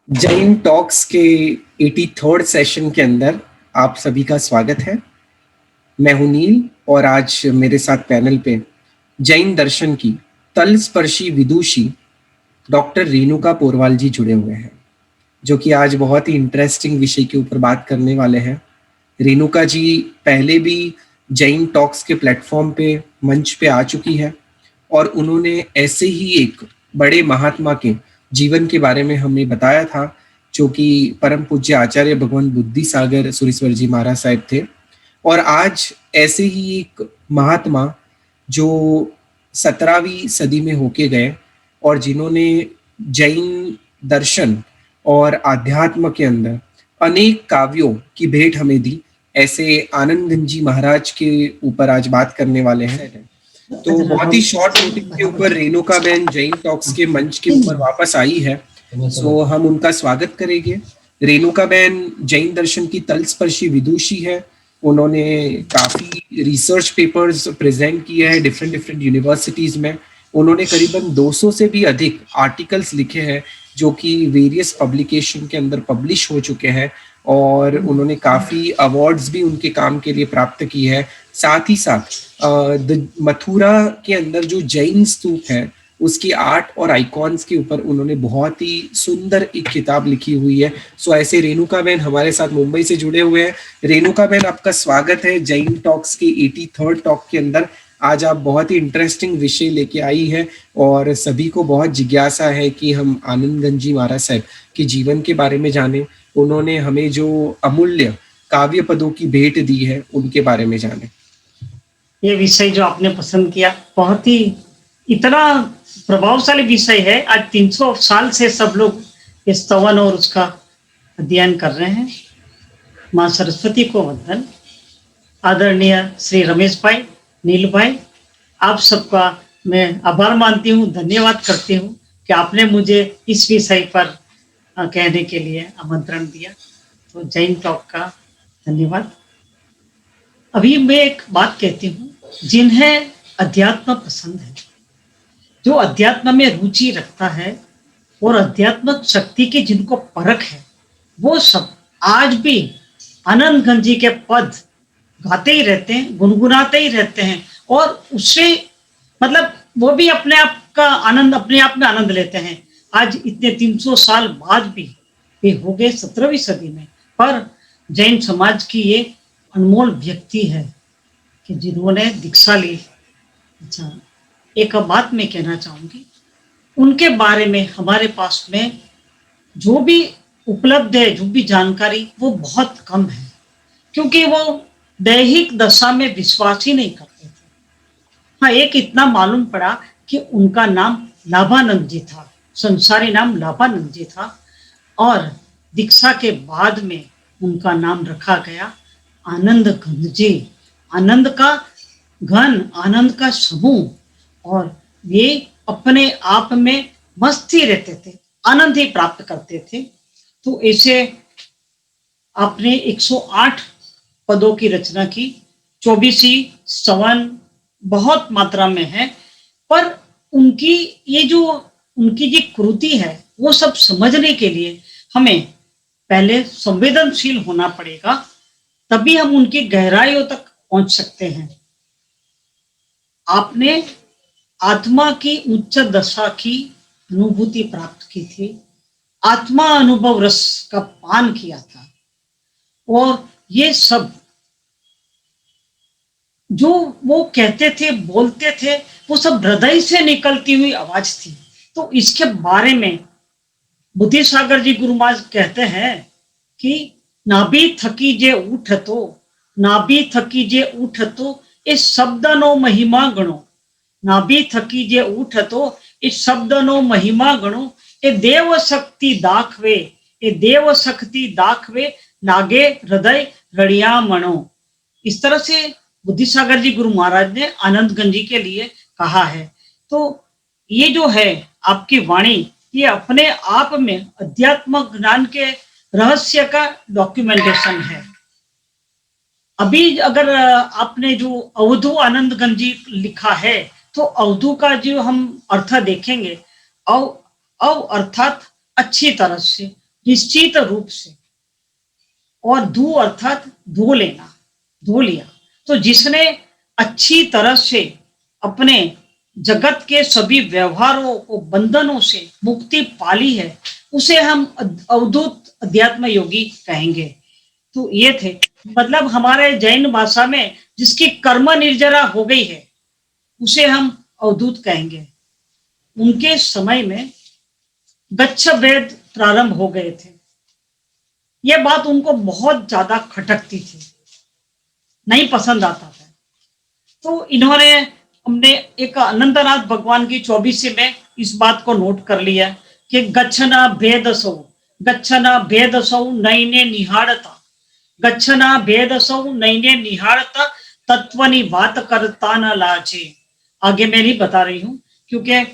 Jain talks के 83rd session के अंदर आप सभी का स्वागत है। मैं हूं नील और आज मेरे साथ पैनल पे जैन दर्शन की तलस्पर्शी विदुषी डॉक्टर रेणुका पोरवाल जी जुड़े हुए हैं, जो कि आज बहुत ही इंटरेस्टिंग विषय के ऊपर बात करने वाले हैं। रेणुका जी पहले भी जैन टॉक्स के प्लेटफॉर्म पे मंच पे आ चुकी है और उन्होंने ऐसे ही एक बड़े महात्मा के जीवन के बारे में हमें बताया था, जो कि परम पूज्य आचार्य भगवान बुद्धि सागर सुरेश्वर जी महाराज साहब थे। और आज ऐसे ही एक महात्मा जो 17वीं सदी में होके गए और जिन्होंने जैन दर्शन और आध्यात्म के अंदर अनेक काव्यों की भेंट हमें दी, ऐसे आनंद जी महाराज के ऊपर आज बात करने वाले हैं। तो बहुत ही शॉर्ट नोटिस के ऊपर रेणुका बहन जैन टॉक्स के मंच के ऊपर वापस आई है, सो हम उनका स्वागत करेंगे। रेणुका बहन जैन दर्शन की तलस्पर्शी विदुषी है। उन्होंने काफी रिसर्च पेपर्स प्रेजेंट किए हैं डिफरेंट डिफरेंट यूनिवर्सिटीज में। उन्होंने करीबन 200 से भी अधिक आर्टिकल्स लिखे हैं जो कि वेरियस पब्लिकेशन के अंदर पब्लिश हो चुके हैं, और उन्होंने काफी अवार्ड्स भी उनके काम के लिए प्राप्त की है। साथ ही साथ मथुरा के अंदर जो जैन स्तूप है उसकी आर्ट और आइकॉन्स के ऊपर उन्होंने बहुत ही सुंदर एक किताब लिखी हुई है। सो ऐसे रेणुका बहन हमारे साथ मुंबई से जुड़े हुए हैं। रेणुका बहन, आपका स्वागत है जैन टॉक्स के 83rd टॉक के अंदर। आज आप बहुत ही इंटरेस्टिंग विषय लेके आई है और सभी को बहुत जिज्ञासा है कि हम आनंदगंज जी महाराज साहब के जीवन के बारे में जाने, उन्होंने हमें जो अमूल्य काव्य पदों की भेंट दी है उनके बारे में जाने। ये विषय जो आपने पसंद किया बहुत ही इतना प्रभावशाली विषय है। आज 300 साल से सब लोग इस स्तवन और उसका अध्ययन कर रहे हैं। माँ सरस्वती को वंदन। आदरणीय श्री रमेश भाई, नील भाई, आप सबका मैं आभार मानती हूँ, धन्यवाद करती हूँ कि आपने मुझे इस विषय पर कहने के लिए आमंत्रण दिया। तो जैन टॉक का धन्यवाद। अभी मैं एक बात कहती हूँ, जिन्हें अध्यात्म पसंद है, जो अध्यात्म में रुचि रखता है और अध्यात्मक शक्ति की जिनको परख है, वो सब आज भी आनंदगंज जी के पद गाते ही रहते हैं, गुनगुनाते ही रहते हैं और उससे मतलब वो भी अपने आप का आनंद, अपने आप में आनंद लेते हैं। आज इतने 300 साल बाद भी ये हो गए 17वीं सदी में, पर जैन समाज की ये अनमोल व्यक्ति है कि जिन्होंने दीक्षा ली। अच्छा, एक बात मैं कहना चाहूंगी, उनके बारे में हमारे पास में जो भी उपलब्ध है, जो भी जानकारी, वो बहुत कम है, क्योंकि वो दैहिक दशा में विश्वास ही नहीं करते थे। हाँ, एक इतना मालूम पड़ा कि उनका नाम लाभानंद जी था, संसारी नाम लाभानंद जी था, और दीक्षा के बाद में उनका नाम रखा गया आनंद घन जी। आनंद का घन, आनंद का समूह, और ये अपने आप में मस्त ही रहते थे, आनंद ही प्राप्त करते थे। तो ऐसे आपने 108 पदों की रचना की, 24 स्तवन बहुत मात्रा में है, पर उनकी ये जो उनकी जो कृति है वो सब समझने के लिए हमें पहले संवेदनशील होना पड़ेगा, तभी हम उनकी गहराइयों तक पहुंच सकते हैं। आपने आत्मा की उच्च दशा की अनुभूति प्राप्त की थी, आत्मा अनुभव रस का पान किया था, और ये सब जो वो कहते थे, बोलते थे, वो सब हृदय से निकलती हुई आवाज थी। तो इसके बारे में बुद्धि सागर जी गुरु महाराज कहते हैं कि नाभि थकी जे उठ तो, नाभि थकी जे उठ तो इस शब्द नो महिमा गणो, नाभि थकी जे उठ तो इस शब्द नो महिमा गणो, ए देव शक्ति दाखवे, ए देव शक्ति दाखवे, लागे हृदय रड़िया मणो। इस तरह से बुद्धि सागर जी गुरु महाराज ने आनंदगंज जी के लिए कहा है। तो ये जो है आपकी वाणी, ये अपने आप में अध्यात्म ज्ञान के रहस्य का डॉक्यूमेंटेशन है। अभी अगर आपने जो अवधू आनंदगंज जी लिखा है, तो अवधू का जो हम अर्थ देखेंगे, अव अव अर्थात अच्छी तरह से, निश्चित रूप से, और धू अर्थात धो लेना, धो लिया। तो जिसने अच्छी तरह से अपने जगत के सभी व्यवहारों को बंधनों से मुक्ति पाली है, उसे हम अवधूत अध्यात्म योगी कहेंगे। तो ये थे, मतलब हमारे जैन भाषा में जिसकी कर्म निर्जरा हो गई है उसे हम अवधूत कहेंगे। उनके समय में गच्छ भेद प्रारंभ हो गए थे। यह बात उनको बहुत ज्यादा खटकती थी, नहीं पसंद आता था। तो इन्होंने, हमने एक अनंतनाथ भगवान की 24 में इस बात को नोट कर लिया कि गच्छना भेद सौ, गच्छना भेद सौ नैने निहाड़ता, गच्छना भेद सौ नैने निहाड़ता, तत्वनि बात करता न लाजे। आगे मैं नहीं बता रही हूं क्योंकि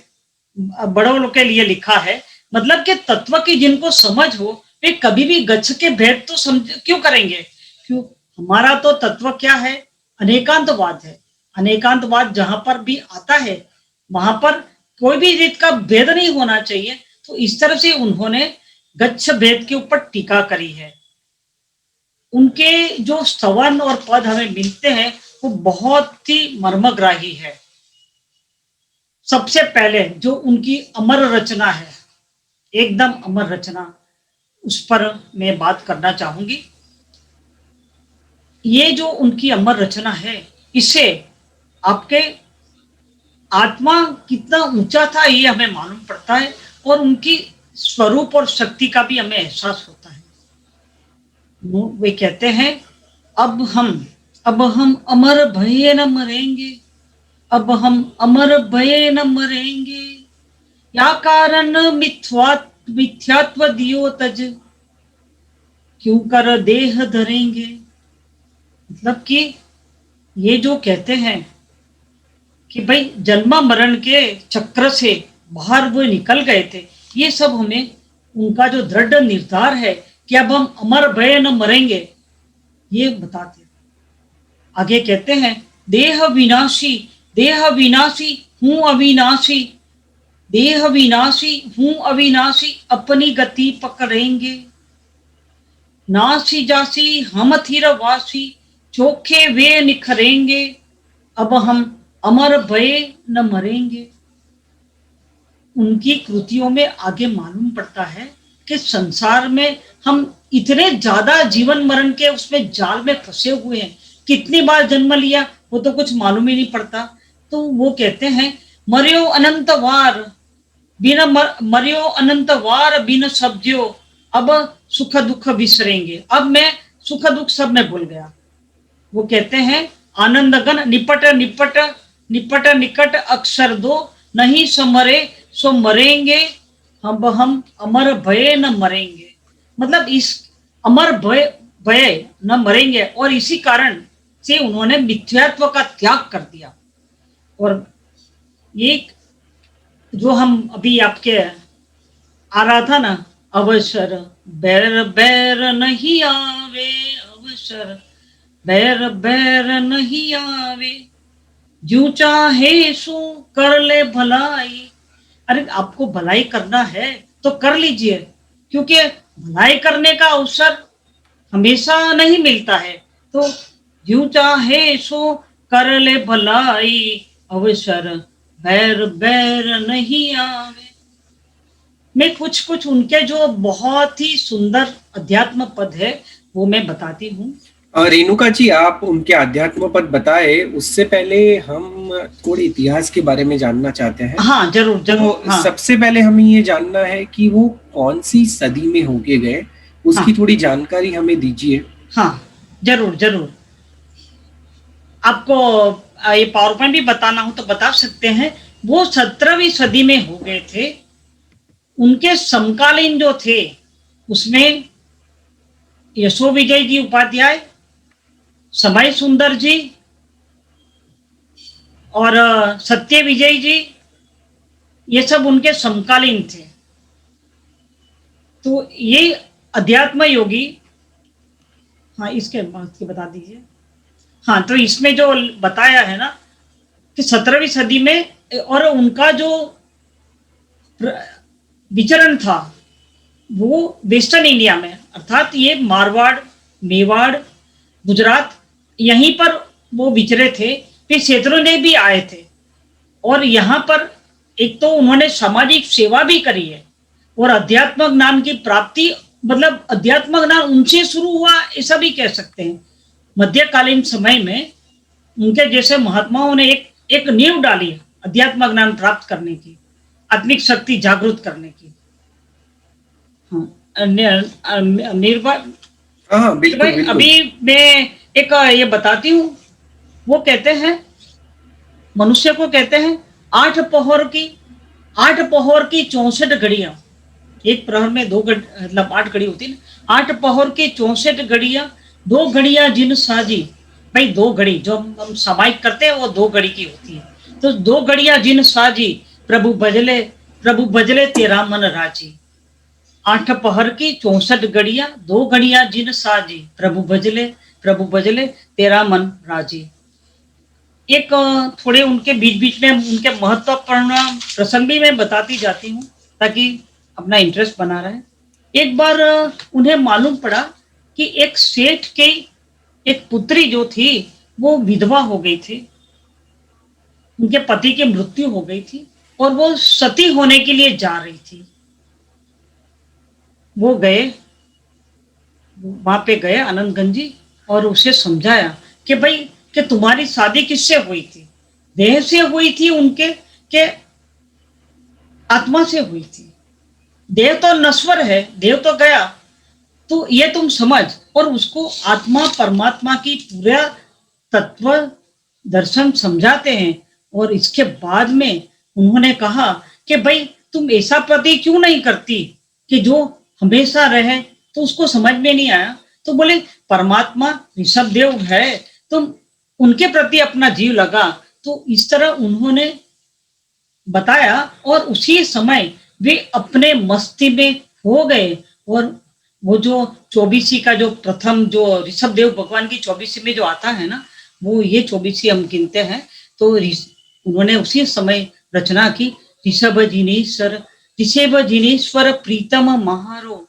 बड़ों लोग के लिए लिखा है, मतलब कि तत्व की जिनको समझ हो वे कभी भी गच्छ के भेद तो समझ क्यों करेंगे। क्यों, हमारा तो तत्व क्या है, अनेकांतवाद है। अनेकांतवाद जहां पर भी आता है वहां पर कोई भी रीत का भेद नहीं होना चाहिए। तो इस तरह से उन्होंने गच्छ भेद के ऊपर टीका करी है। उनके जो स्तवन और पद हमें मिलते हैं वो बहुत ही मर्मग्राही है। सबसे पहले जो उनकी अमर रचना है, एकदम अमर रचना, उस पर मैं बात करना चाहूंगी। ये जो उनकी अमर रचना है, इससे आपके आत्मा कितना ऊंचा था ये हमें मालूम पड़ता है, और उनकी स्वरूप और शक्ति का भी हमें एहसास होता है। वे कहते हैं, अब हम अमर भये न मरेंगे, अब हम अमर भये न मरेंगे, या कारण मिथ्यात्व दियो तज, क्यों कर देह धरेंगे। मतलब कि ये जो कहते हैं कि भाई जन्म मरण के चक्र से बाहर वो निकल गए थे, ये सब हमें उनका जो दृढ़ निर्धार है कि अब हम अमर भय न मरेंगे, ये बताते। आगे कहते हैं, देह विनाशी हूं अविनाशी, देह विनाशी हूं अविनाशी, अपनी गति पकड़ेंगे, नासी जासी हम थिर वासी, चोखे वे निखरेंगे, अब हम अमर भय न मरेंगे। उनकी कृतियों में आगे मालूम पड़ता है कि संसार में हम इतने ज्यादा जीवन मरण के उसमें जाल में फंसे हुए हैं, कितनी बार जन्म लिया वो तो कुछ मालूम ही नहीं पड़ता। तो वो कहते हैं, मरियो अनंत वार बिन मरियो अनंत वार बिन शब्दियो, अब सुख दुख बिसरेंगे, अब मैं सुख दुख सब में भूल गया। वो कहते हैं, आनंदगन निपट निपट निपट निकट अक्षर दो, नहीं समरे सो मरेंगे, हम अमर भय न मरेंगे। मतलब इस अमर भय भय न मरेंगे, और इसी कारण से उन्होंने मिथ्यात्व का त्याग कर दिया। और ये जो हम अभी आपके आ रहा था ना, अवसर बैर बैर नहीं आवे, अवसर बैर बैर नहीं आवे, जो चाहे सो कर ले भलाई। अरे आपको भलाई करना है तो कर लीजिए, क्योंकि भलाई करने का अवसर हमेशा नहीं मिलता है। तो जो चाहे सो कर ले भलाई, अवसर बैर बैर नहीं आवे। मैं कुछ कुछ उनके जो बहुत ही सुंदर अध्यात्म पद है वो मैं बताती हूँ। रेणुका जी, आप उनके अध्यात्म पद बताए, उससे पहले हम थोड़े इतिहास के बारे में जानना चाहते हैं। हाँ जरूर जरूर। तो हाँ। सबसे पहले हमें ये जानना है कि वो कौन सी सदी में होके गए, उसकी थोड़ी जानकारी हमें दीजिए। हाँ जरूर जरूर। आपको ये पावर पॉइंट भी बताना हो तो बता सकते हैं। वो 17वीं सदी में हो गए थे। उनके समकालीन जो थे उसमें यशो विजय जी उपाध्याय, समय सुंदर जी और सत्य विजय जी, ये सब उनके समकालीन थे। तो ये अध्यात्म योगी, हाँ इसके बाद के बता दीजिए। हाँ, तो इसमें जो बताया है ना कि 17वीं सदी में, और उनका जो विचरण था वो वेस्टर्न इंडिया में, अर्थात ये मारवाड़, मेवाड़, गुजरात, यहीं पर वो विचरे थे। फिर क्षेत्रों भी आए थे और यहाँ पर एक तो उन्होंने सामाजिक सेवा भी करी है और अध्यात्म ज्ञान की प्राप्ति, मतलब अध्यात्म ज्ञान उनसे शुरू हुआ ऐसा भी कह सकते हैं। मध्यकालीन समय में उनके जैसे महात्माओं ने एक एक नींव डाली है अध्यात्म ज्ञान प्राप्त करने की, आत्मिक शक्ति जागृत करने की। हाँ, निर्भर हाँ हाँ, बिल्कुल भाई, बिल्कुल। अभी मैं एक ये बताती हूँ। वो कहते हैं, मनुष्य को कहते हैं, 8 पहर की 64 घड़ियां, एक प्रहर में मतलब 8 घड़ी होती है ना। 8 पहर की 64 घड़ियां, 2 घड़ियां जिन साजी। भाई 2 घड़ी जो हम सामायिक करते हैं वो 2 घड़ी की होती है। तो 2 घड़ियां जिन साजी, प्रभु बजले तेरा मन राजी। 8 पहर की 64 घड़ियां, 2 घड़ियां जिन साजी, प्रभु बजले तेरा मन राजी। एक थोड़े उनके बीच बीच में उनके महत्वपूर्ण प्रसंग भी मैं बताती जाती हूँ ताकि अपना इंटरेस्ट बना रहे। एक बार उन्हें मालूम पड़ा कि एक सेठ के एक पुत्री जो थी वो विधवा हो गई थी, उनके पति की मृत्यु हो गई थी और वो सती होने के लिए जा रही थी। वो गए, वहां पे गए आनंदगंज जी, और उसे समझाया कि भाई कि तुम्हारी शादी किससे हुई थी? देह से हुई थी उनके, के आत्मा से हुई थी। देह तो नश्वर है, देह तो गया, तो ये तुम समझ। और उसको आत्मा परमात्मा की पूरा तत्व दर्शन समझाते हैं। और इसके बाद में उन्होंने कहा कि भाई तुम ऐसा पति क्यों नहीं करती कि जो हमेशा रहे। तो उसको समझ में नहीं आया, तो बोले परमात्मा ऋषभ देव है, तुम उनके प्रति अपना जीव लगा। तो इस तरह उन्होंने बताया और उसी समय वे अपने मस्ती में हो गए। और वो जो चौबीसी का जो प्रथम जो ऋषभ देव भगवान की चौबीसी में जो आता है ना, वो ये चौबीसी हम गिनते हैं। तो उन्होंने उसी समय रचना की, ऋषभ जिनेश्वर प्रीतम महारो,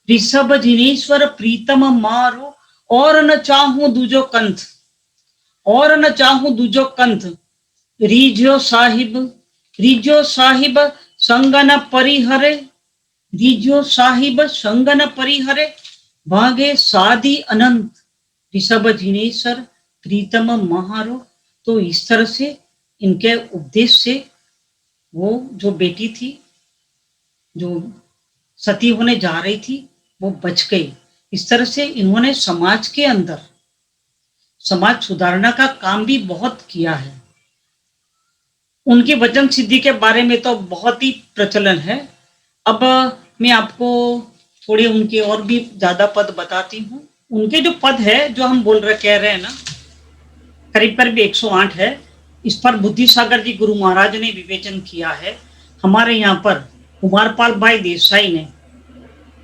ऋषभ जिनेश्वर प्रीतम मारो, और न चाहूं दूजो कंथ, और न चाहूं दूजो कंथ, रीजो साहिब, रीजो साहिब संगन परिहरे, रीजो साहिब संगन परिहरे, भागे साधी अनंत, ऋषभ जिनेश्वर प्रीतम महारो। तो इस तरह से इनके उपदेश से वो जो बेटी थी, जो सती होने जा रही थी, वो बच गई। इस तरह से इन्होंने समाज के अंदर समाज सुधारना का काम भी बहुत किया है। उनकी वचन सिद्धि के बारे में तो बहुत ही प्रचलन है। अब मैं आपको थोड़ी उनके और भी ज्यादा पद बताती हूँ। उनके जो पद है जो हम कह रहे हैं ना, करीब करीब 108 है। इस पर बुद्धि सागर जी गुरु महाराज ने विवेचन किया है। हमारे यहाँ पर कुमारपाल भाई देसाई ने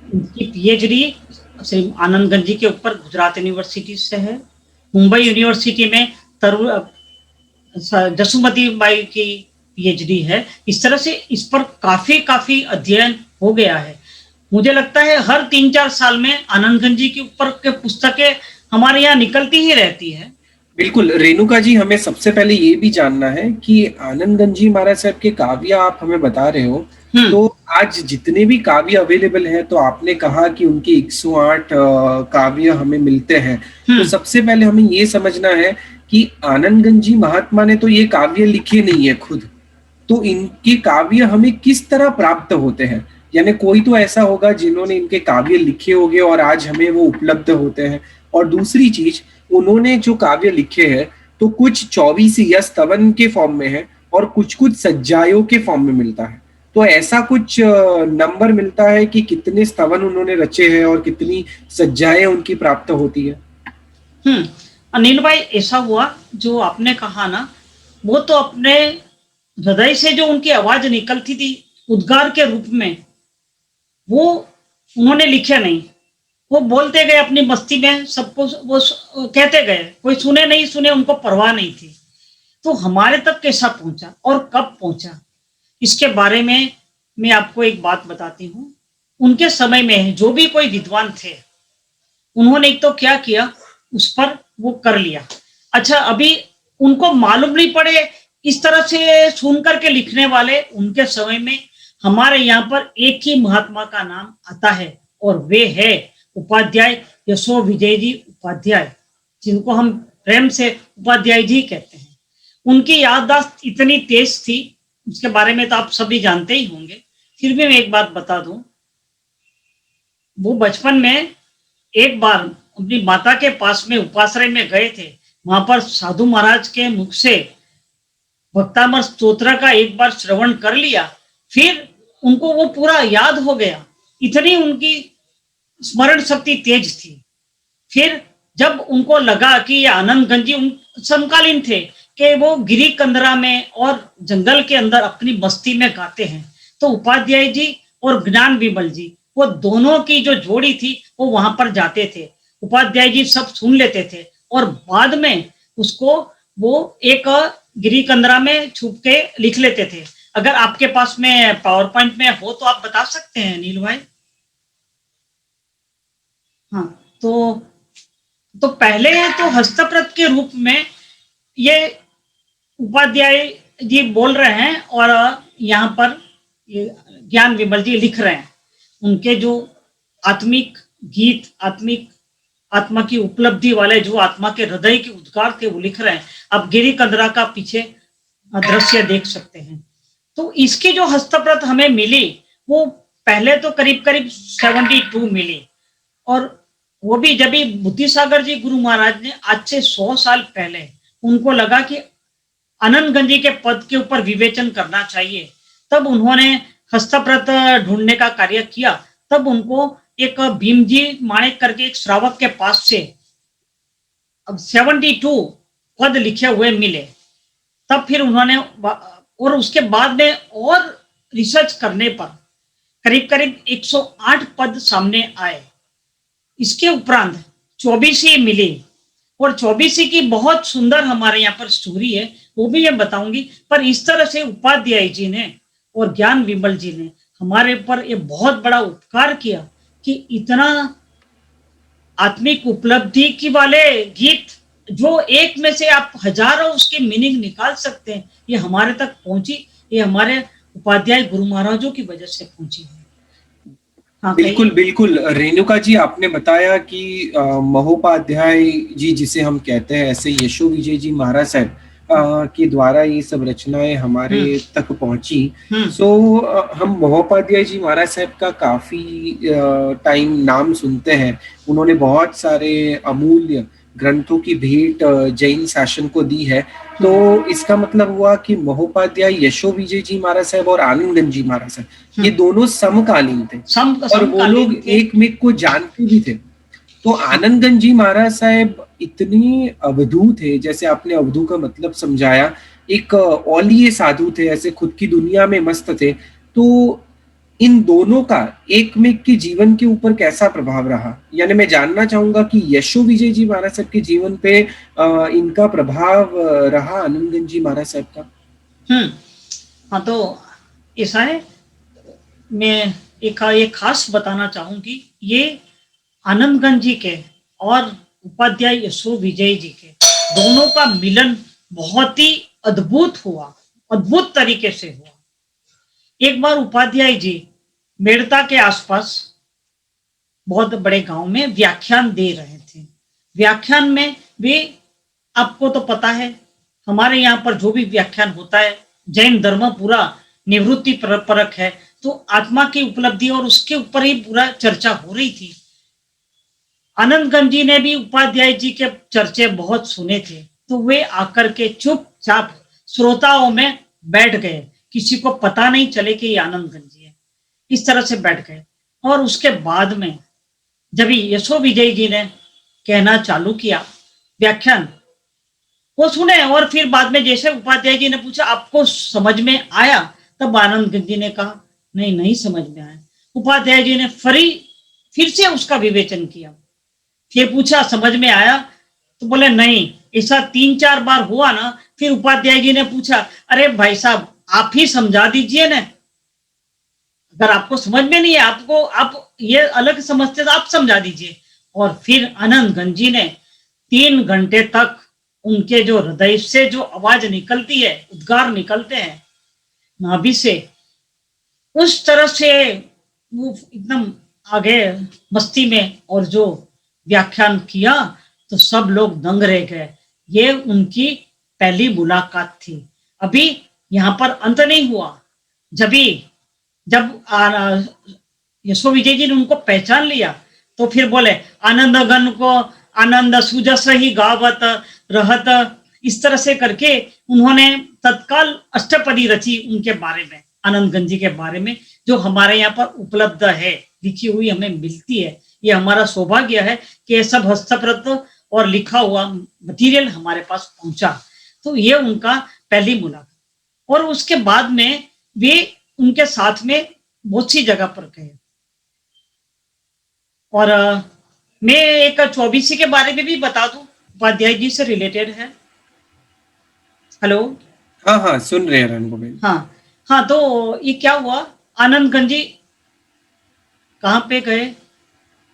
उनकी पीएचडी श्री आनंदगंज जी के ऊपर गुजरात यूनिवर्सिटी से है। मुंबई यूनिवर्सिटी में जसुमती बाई की पीएचडी है। इस तरह से इस पर काफी अध्ययन हो गया है। मुझे लगता है हर 3-4 साल में आनंदगंज जी के ऊपर के पुस्तकें हमारे यहाँ निकलती ही रहती है। बिल्कुल रेणुका जी, हमें सबसे पहले ये भी जानना है कि आनंदगंज जी महाराज साहब के काव्य आप हमें बता रहे हो, तो आज जितने भी काव्य अवेलेबल है, तो आपने कहा कि उनके 108 काव्य हमें मिलते हैं। तो सबसे पहले हमें ये समझना है कि आनंदगंज जी महात्मा ने तो ये काव्य लिखे नहीं है खुद, तो इनके काव्य हमें किस तरह प्राप्त होते हैं? यानी कोई तो ऐसा होगा जिन्होंने इनके काव्य लिखे होंगे और आज हमें वो उपलब्ध होते हैं। और दूसरी चीज, उन्होंने जो काव्य लिखे हैं तो कुछ 24 या स्तवन के फॉर्म में है और कुछ सज्जायों के फॉर्म में मिलता है। तो ऐसा कुछ नंबर मिलता है कि कितने स्तवन उन्होंने रचे हैं और कितनी सज्जाएं उनकी प्राप्त होती है? अनिल भाई, ऐसा हुआ जो आपने कहा ना, वो तो अपने हृदय से जो उनकी आवाज निकलती थी उद्गार के रूप में, वो उन्होंने लिखे नहीं। वो बोलते गए अपनी मस्ती में, सबको वो कहते गए, कोई सुने नहीं सुने, उनको परवाह नहीं थी। तो हमारे तक कैसा पहुंचा और कब पहुंचा, इसके बारे में मैं आपको एक बात बताती हूँ। उनके समय में जो भी कोई विद्वान थे, उन्होंने एक तो क्या किया, उस पर वो कर लिया। अच्छा, अभी उनको मालूम नहीं पड़े, इस तरह से सुन कर के लिखने वाले उनके समय में हमारे यहाँ पर एक ही महात्मा का नाम आता है, और वे है उपाध्याय यशो विजय जी उपाध्याय, जिनको हम प्रेम से उपाध्याय जी कहते हैं। उनकी याददाश्त इतनी तेज थी, उसके बारे में तो आप सभी जानते ही होंगे, फिर भी मैं एक बात बता दूं। वो बचपन में एक बार अपनी माता के पास में उपाश्रय में गए थे। वहां पर साधु महाराज के मुख से भक्तामर स्तोत्र का एक बार श्रवण कर लिया, फिर उनको वो पूरा याद हो गया। इतनी उनकी स्मरण शक्ति तेज थी। फिर जब उनको लगा कि ये आनंद गंज जी उन समकालीन थे, कि वो गिरी कंदरा में और जंगल के अंदर अपनी बस्ती में गाते हैं, तो उपाध्याय जी और ज्ञान विमल जी, वो दोनों की जो जोड़ी थी, वो वहां पर जाते थे। उपाध्याय जी सब सुन लेते थे, और बाद में उसको वो एक गिरी कंदरा में छुप के लिख लेते थे। अगर आपके पास में पावर पॉइंट में हो तो आप बता सकते हैं नील भाई। हाँ, तो पहले तो हस्तप्रत के रूप में ये उपाध्याय जी बोल रहे हैं, और यहाँ पर ये ज्ञान विमल जी लिख रहे हैं। उनके जो आत्मिक गीत, आत्मिक आत्मा की उपलब्धि वाले जो आत्मा के हृदय के उद्गार थे, वो लिख रहे हैं। आप गिरी कंदरा का पीछे दृश्य देख सकते हैं। तो इसकी जो हस्तप्रत हमें मिली, वो पहले तो करीब करीब 72 मिली, और वो भी जब भी बुद्धि सागर जी गुरु महाराज ने आज से 100 साल पहले उनको लगा कि आनंदगंजी के पद के ऊपर विवेचन करना चाहिए, तब उन्होंने हस्तप्रत ढूंढने का कार्य किया। तब उनको एक भीमजी माणिक करके एक श्रावक के पास से अब 72 पद लिखे हुए मिले। तब फिर उन्होंने, और उसके बाद में और रिसर्च करने पर करीब करीब 108 पद सामने आए। इसके उपरांत 24 मिली, और 24 की बहुत सुंदर हमारे यहाँ पर स्टोरी है, वो भी मैं बताऊंगी। पर इस तरह से उपाध्याय जी ने और ज्ञान विमल जी ने हमारे ऊपर ये बहुत बड़ा उपकार किया कि इतना आत्मिक उपलब्धि की वाले गीत, जो एक में से आप हजारों उसके मीनिंग निकाल सकते हैं, ये हमारे तक पहुंची। ये हमारे उपाध्याय गुरु महाराजों की वजह से पहुंची है। हाँ, बिल्कुल बिल्कुल रेणुका जी, आपने बताया कि महोपाध्याय जी जिसे हम कहते हैं, ऐसे यशो विजय जी महाराज साहब के द्वारा ये सब रचनाएं हमारे तक पहुंची। हम महोपाध्याय जी महाराज साहब का काफी टाइम नाम सुनते हैं। उन्होंने बहुत सारे अमूल्य ग्रंथों की भेंट जैन शासन को दी है। तो इसका मतलब हुआ कि महोपाध्याय यशो विजय जी महाराज साहब और आनंदगंज जी महाराज साहब, ये दोनों समकालीन थे, और वो लोग एक में को जानते भी थे। तो आनंदगंज जी महाराज साहब इतनी अवधू थे, जैसे आपने अवधू का मतलब समझाया, एक औलिये साधु थे, ऐसे खुद की दुनिया में मस्त थे। तो इन दोनों का एक में के जीवन के ऊपर कैसा प्रभाव रहा? यानी मैं जानना चाहूंगा कि यशो विजय जी महाराज साहब के जीवन पे इनका प्रभाव रहा आनंदगंज जी महाराज साहब का। हाँ, तो ऐसा है, मैं एक खास बताना चाहूंगी। ये आनंदगंज जी के और उपाध्याय यशो विजय जी के दोनों का मिलन बहुत ही अद्भुत हुआ, अद्भुत तरीके से हुआ। एक बार उपाध्याय जी मेड़ता के आसपास बहुत बड़े गांव में व्याख्यान दे रहे थे। व्याख्यान में भी, आपको तो पता है, हमारे यहाँ पर जो भी व्याख्यान होता है, जैन धर्म पूरा निवृत्ति परक है, तो आत्मा की उपलब्धि और उसके ऊपर ही पूरा चर्चा हो रही थी। आनंदगंज जी ने भी उपाध्याय जी के चर्चे बहुत सुने थे, तो वे आकर के चुपचाप श्रोताओं में बैठ गए, किसी को पता नहीं चले कि ये आनंदगंज जी है। इस तरह से बैठ गए, और उसके बाद में जब यशो विजय जी ने कहना चालू किया व्याख्यान, वो सुने, और फिर बाद में जैसे उपाध्याय जी ने पूछा आपको समझ में आया, तब आनंदगंज जी ने कहा नहीं समझ में आया। उपाध्याय जी ने फिर से उसका विवेचन किया, फिर पूछा समझ में आया, तो बोले नहीं। ऐसा 3-4 बार हुआ ना, फिर उपाध्याय जी ने पूछा अरे भाई साहब आप ही समझा दीजिए ना। अगर आपको समझ में नहीं है, आपको आप ये अलग समझते तो आप समझा दीजिए। और फिर आनंद गंज जी ने 3 घंटे तक उनके जो हृदय से जो आवाज निकलती है, उद्गार निकलते हैं नाभि से, उस तरह से वो एकदम आगे मस्ती में और जो व्याख्यान किया तो सब लोग दंग रह गए। ये उनकी पहली मुलाकात थी। अभी यहाँ पर अंत नहीं हुआ। जब यशो विजय जी ने उनको पहचान लिया तो फिर बोले आनंद गण को आनंद सुजस ही गावत रहत, इस तरह से करके उन्होंने तत्काल अष्टपदी रची उनके बारे में, आनंद गंज जी के बारे में, जो हमारे यहाँ पर उपलब्ध है, लिखी हुई हमें मिलती है। ये हमारा सौभाग्य है कि ये सब हस्तप्रत और लिखा हुआ मटेरियल हमारे पास पहुंचा। तो ये उनका पहली मुलाकात। और उसके बाद में वे उनके साथ में बहुत सी जगह पर गए। और मैं एक चौबीसी के बारे में भी बता दूं, उपाध्याय जी से रिलेटेड है। हेलो। हाँ हाँ, सुन रहे हैं रणगो भाई। हाँ हाँ, तो ये क्या हुआ, आनंद गंज जी कहाँ पे गए,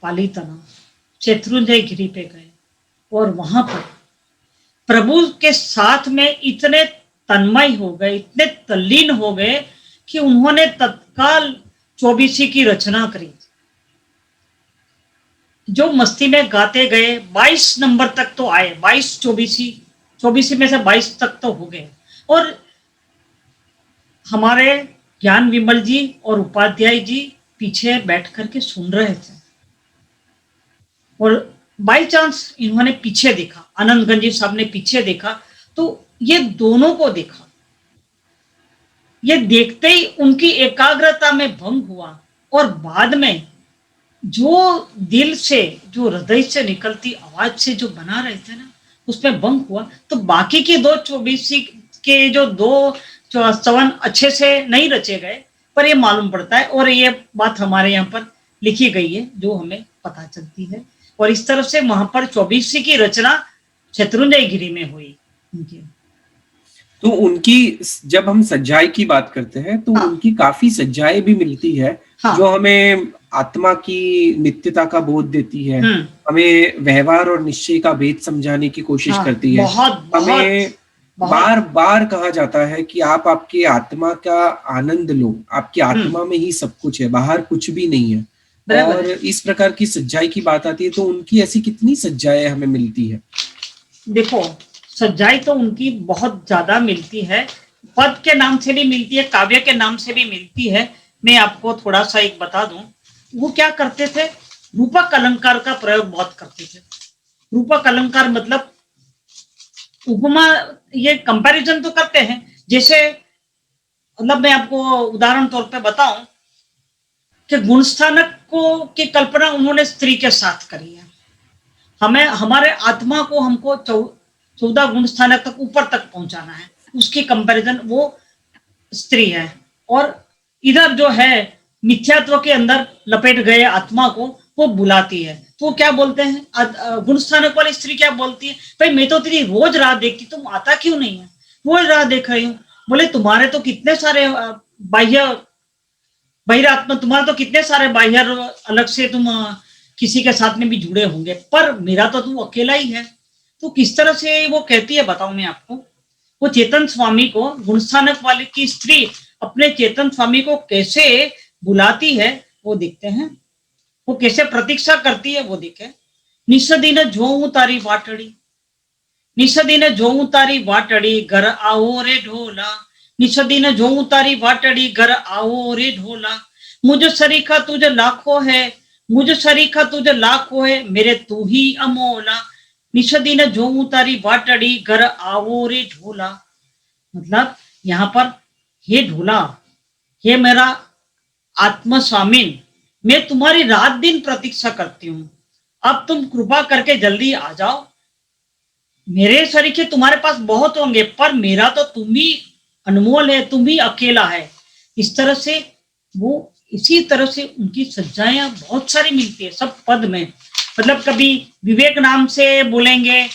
पालीताना शत्रुंजय गिरी पे गए। और वहां पर प्रभु के साथ में इतने तन्मय हो गए, इतने तल्लीन हो गए कि उन्होंने तत्काल चौबीसी की रचना करी, जो मस्ती में गाते गए। 22 नंबर तक तो आए, 22 चौबीसी में से 22 तक तो हो गए। और हमारे ज्ञान विमल जी और उपाध्याय जी पीछे बैठ करके सुन रहे थे। और बाई चांस इन्होंने पीछे देखा, आनंद गंज जी साहब ने पीछे देखा, तो ये दोनों को देखा। ये देखते ही उनकी एकाग्रता में भंग हुआ। और बाद में जो दिल से, जो हृदय से निकलती आवाज से जो बना रहे थे ना, उसमें भंग हुआ। तो बाकी के 2 चौबीसी के जो 2 स्तवन अच्छे से नहीं रचे गए, पर ये मालूम पड़ता है। और ये बात हमारे यहाँ पर लिखी गई है, जो हमें पता चलती है। और इस तरफ से वहां पर चौबीसी की रचना शत्रुंजय गिरी में हुई उनकी। तो उनकी जब हम सज्जाई की बात करते हैं तो हाँ, उनकी काफी सज्जाएं भी मिलती है, हाँ, जो हमें आत्मा की नित्यता का बोध देती है, हमें व्यवहार और निश्चय का भेद समझाने की कोशिश हाँ, करती है। बहुत बहुत हमें बहुत। बार बार कहा जाता है कि आप आपके आत्मा का आनंद लो, आपकी आत्मा में ही सब कुछ है, बाहर कुछ भी नहीं है। बराबर और है। इस प्रकार की सच्चाई की बात आती है तो उनकी ऐसी कितनी सच्चाई हमें मिलती है। देखो, सच्चाई तो उनकी बहुत ज्यादा मिलती है। पद के नाम से भी मिलती है, काव्य के नाम से भी मिलती है। मैं आपको थोड़ा सा एक बता दूं। वो क्या करते थे, रूपक अलंकार का प्रयोग बहुत करते थे। रूपक अलंकार मतलब उपमा, ये कंपैरिजन तो करते हैं। जैसे मतलब मैं आपको उदाहरण तौर पे बताऊं कि गुणस्थानक को की कल्पना उन्होंने स्त्री के साथ करी है। हमें हमारे आत्मा को हमको 14 गुण स्थानक तक ऊपर तक पहुंचाना है, उसकी कंपैरिजन वो स्त्री है। और इधर जो है मिथ्यात्व के अंदर लपेट गए आत्मा को वो बुलाती है। तो क्या बोलते हैं गुण स्थानक वाली स्त्री, क्या बोलती है, भाई मैं तो तेरी रोज राह देखती, तुम आता क्यों नहीं है, रोज राह देख रही हूँ। बोले तुम्हारे तो कितने सारे बाह्य बहिरात्मा, तुम्हारे तो कितने सारे बाह्य अलग से तुम किसी के साथ में भी जुड़े होंगे, पर मेरा तो तू अकेला ही है। तो किस तरह से वो कहती है बताऊं मैं आपको। वो चेतन स्वामी को, गुणस्थानक वाली की स्त्री अपने चेतन स्वामी को कैसे बुलाती है वो देखते हैं। वो कैसे प्रतीक्षा करती है वो देखे। निसदीन जोऊ तारी वाटड़ी, निसदीन जोऊ तारी वाटड़ी, घर आओ रे ढोला। निसदीन जोऊ तारी वाटड़ी, घर आओ रे ढोला। मुझ सरीखा तुझ लाखों है, मुझ सरीखा तुझ लाखों है, मेरे तू ही अमोला। निसदीन जोऊ तारी वाटड़ी, घर आओ रे ढोला। मतलब यहाँ पर हे ढोला, हे मेरा आत्म स्वामीन, मैं तुम्हारी रात दिन प्रतीक्षा करती हूँ, अब तुम कृपा करके जल्दी आ जाओ। मेरे सरीखे तुम्हारे पास बहुत होंगे, पर मेरा तो तुम ही अनमोल है, तुम ही अकेला है। इस तरह से वो, इसी तरह से उनकी सज्जाएं बहुत सारी मिलती है सब पद में। मतलब कभी विवेक नाम से बोलेंगे,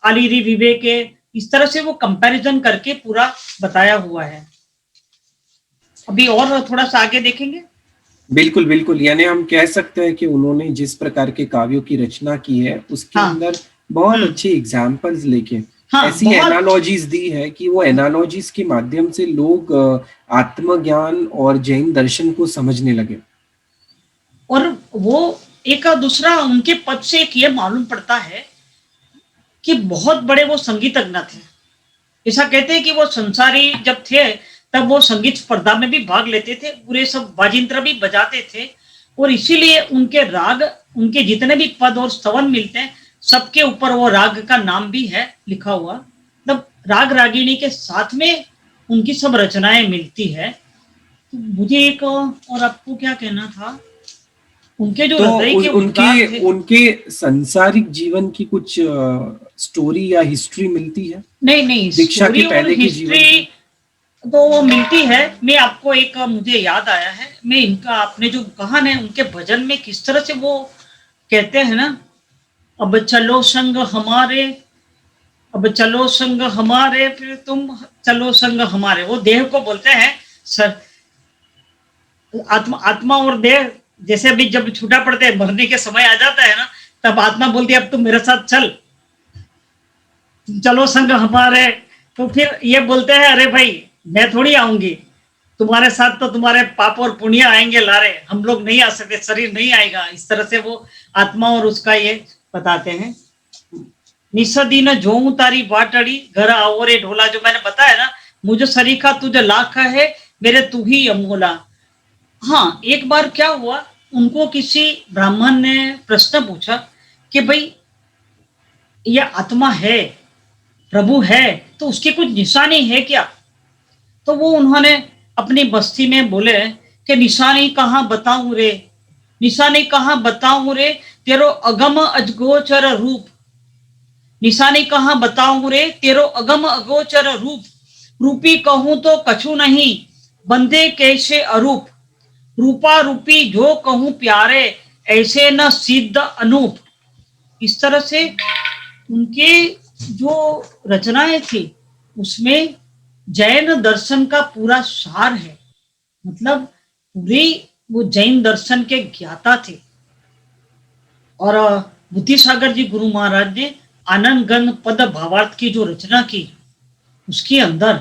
आलिरी विवेक है, इस तरह से वो कंपैरिजन करके पूरा बताया हुआ है। अभी और थोड़ा सा आगे देखेंगे। बिल्कुल, बिल्कुल। यानी हम कह सकते हैं कि उन्होंने जिस प्रकार के काव्यों की रचना की है, उसके हाँ, अंदर बहुत हुँ, अच्छे एग्ज़ाम्पल्स लेके हाँ, ऐसी बहुत एनालॉजीज़ दी है कि वो एनालॉजीज़ के माध्यम से लोग आत्मज्ञान और जैन दर्शन को समझने लगे। और वो एक दूसरा उनके पद से एक ये मालूम पड़ता है कि बहुत बड़े वो संगीतज्ञ थे। ऐसा कहते हैं कि वो संसारी जब थे, तब वो संगीत स्पर्धा में भी भाग लेते थे, पूरे सब वाजिंत्र भी बजाते थे और इसीलिए उनके राग, उनके जितने भी पद और स्तवन मिलते हैं, सबके ऊपर वो राग का नाम भी है लिखा हुआ। मतलब राग रागिणी के साथ में उनकी सब रचनाएं मिलती है। तो मुझे एक और आपको क्या कहना था, उनके जो तो हृदय उन के उनके उद्गार थे। उनके सांसारिक जीवन की कुछ स्टोरी या हिस्ट्री मिलती है? नहीं, नहीं, दीक्षा के स्टोरी और पहले के जीवन हिस्ट्री की? तो वो मिलती है। मैं आपको एक मुझे याद आया है, मैं इनका आपने जो कहा ना उनके भजन में किस तरह से वो कहते हैं ना, अब चलो संग हमारे, अब चलो संग हमारे, फिर तुम चलो संग हमारे, वो देह को बोलते हैं सर, आत्मा आत्मा और देह। जैसे अभी जब छूटा पड़ते हैं, मरने के समय आ जाता है ना, तब आत्मा बोलती है अब तुम मेरे साथ चल, चलो संग हमारे। तो फिर ये बोलते हैं अरे भाई मैं थोड़ी आऊंगी तुम्हारे साथ, तो तुम्हारे पाप और पुण्य आएंगे लारे, हम लोग नहीं आ सकते, शरीर नहीं आएगा। इस तरह से वो आत्मा और उसका ये बताते हैं। निस्सदीन जो तारी वाटड़ी घर आओ रे ढोला, जो मैंने बताया ना, मुझे सरीखा तुझे लाख है, मेरे तू ही अमोला। हाँ, एक बार क्या हुआ, उनको किसी ब्राह्मण ने प्रश्न पूछा कि भाई ये आत्मा है, प्रभु है, तो उसकी कुछ निशानी है क्या? तो वो उन्होंने अपनी बस्ती में बोले कि निशानी कहाँ बताऊं रे, निशानी कहाँ बताऊं रे, तेरो अगम अजगोचर रूप, निशानी कहाँ बताऊं रे, तेरो अगम अगोचर रूप, रूपी कहूं तो कछु नहीं, बंदे कैसे अरूप, रूपा रूपी जो कहूं प्यारे, ऐसे न सिद्ध अनूप। इस तरह से उनके जो रचनाएं थी, उसमें जैन दर्शन का पूरा सार है। मतलब पूरी वो जैन दर्शन के ज्ञाता थे। और बुद्धि सागर जी गुरु महाराज ने आनंद गंग पद भावार्थ की जो रचना की, उसके अंदर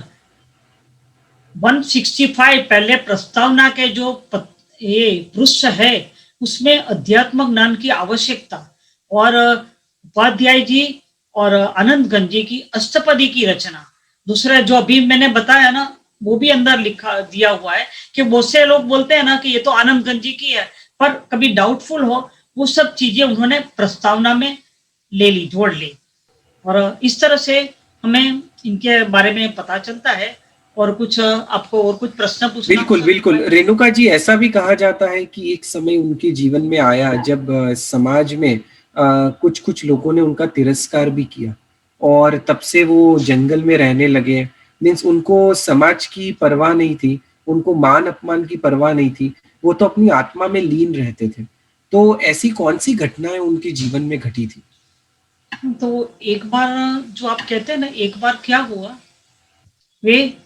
165 पहले प्रस्तावना के जो ये पृष्ठ है, उसमें अध्यात्म ज्ञान की आवश्यकता और उपाध्याय जी और आनंद गंज जी की अष्टपदी की रचना, दूसरा जो अभी मैंने बताया ना, वो भी अंदर लिखा दिया हुआ है कि बहुत से लोग बोलते हैं ना कि ये तो आनंद गंज जी की है, पर कभी डाउटफुल हो, वो सब चीजें उन्होंने प्रस्तावना में ले ली, जोड़ ली। और इस तरह से हमें इनके बारे में पता चलता है। और कुछ आपको और कुछ प्रश्न पूछना हो बिल्कुल, सर बिल्कुल। कृपया। रेणुका जी, ऐसा भी कहा जाता है कि एक समय उनके जीवन में आया जब समाज में कुछ-कुछ लोगों ने उनका तिरस्कार भी किया और तब से वो जंगल में रहने लगे। मीन्स उनको समाज की परवाह नहीं थी, उनको मान-अपमान की परवाह नहीं थी, वो तो अपनी आत्मा में लीन रहते थे। तो ऐसी कौन-सी घटनाएँ उनके जीवन में घटी थी? तो एक बार जो आप कहते हैं ना, एक बार क्या हुआ, वे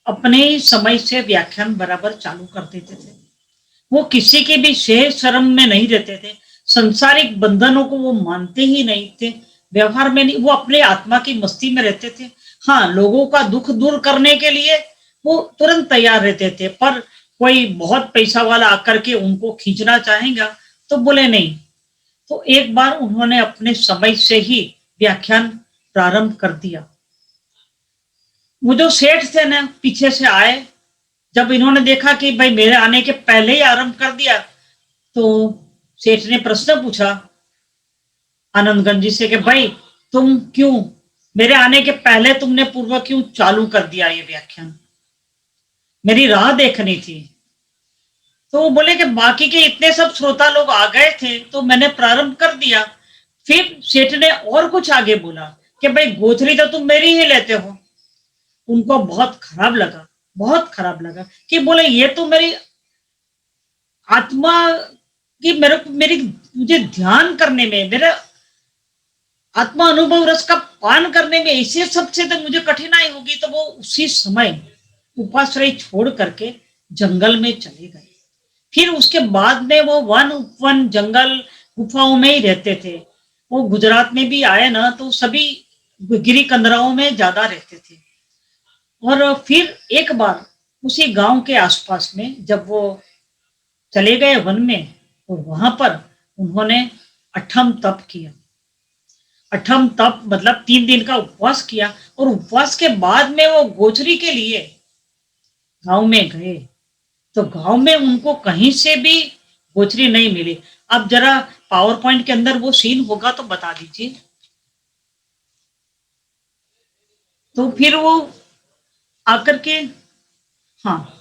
अपने समय से व्याख्यान बराबर चालू कर देते थे। वो किसी के भी शेर शर्म में नहीं रहते थे, संसारिक बंधनों को वो मानते ही नहीं थे, व्यवहार में नहीं, वो अपने आत्मा की मस्ती में रहते थे। हाँ, लोगों का दुख दूर करने के लिए वो तुरंत तैयार रहते थे, पर कोई बहुत पैसा वाला आकर के उनको खींचना चाहेगा तो बोले नहीं। तो एक बार उन्होंने अपने समय से ही व्याख्यान प्रारंभ कर दिया। वो जो सेठ थे ना, पीछे से आए, जब इन्होंने देखा कि भाई मेरे आने के पहले ही आरंभ कर दिया, तो सेठ ने प्रश्न पूछा आनंदगंज जी से कि भाई तुम क्यों, मेरे आने के पहले तुमने पूर्व क्यों चालू कर दिया ये व्याख्यान, मेरी राह देखनी थी। तो वो बोले कि बाकी के इतने सब श्रोता लोग आ गए थे तो मैंने प्रारंभ कर दिया। फिर सेठ ने और कुछ आगे बोला कि भाई गोथरी तो तुम मेरी ही लेते हो। उनको बहुत खराब लगा, बहुत खराब लगा कि बोले ये तो मेरी आत्मा की, मेरे मेरी मुझे ध्यान करने में, मेरा आत्मा अनुभव रस का पान करने में ऐसे सबसे तो मुझे कठिनाई होगी। तो वो उसी समय उपाश्रय छोड़ करके जंगल में चले गए। फिर उसके बाद में वो वन उपवन जंगल गुफाओं में ही रहते थे। वो गुजरात में भी आए ना तो सभी गिरी कंदराओं में ज्यादा रहते थे। और फिर एक बार उसी गांव के आसपास में जब वो चले गए वन में, और वहां पर उन्होंने अठम तप किया। अठम तप मतलब 3 दिन का उपवास किया, और उपवास के बाद में वो गोचरी के लिए गांव में गए। तो गांव में उनको कहीं से भी गोचरी नहीं मिली। अब जरा पावर पॉइंट के अंदर वो सीन होगा तो बता दीजिए। तो फिर वो आकर के, हाँ,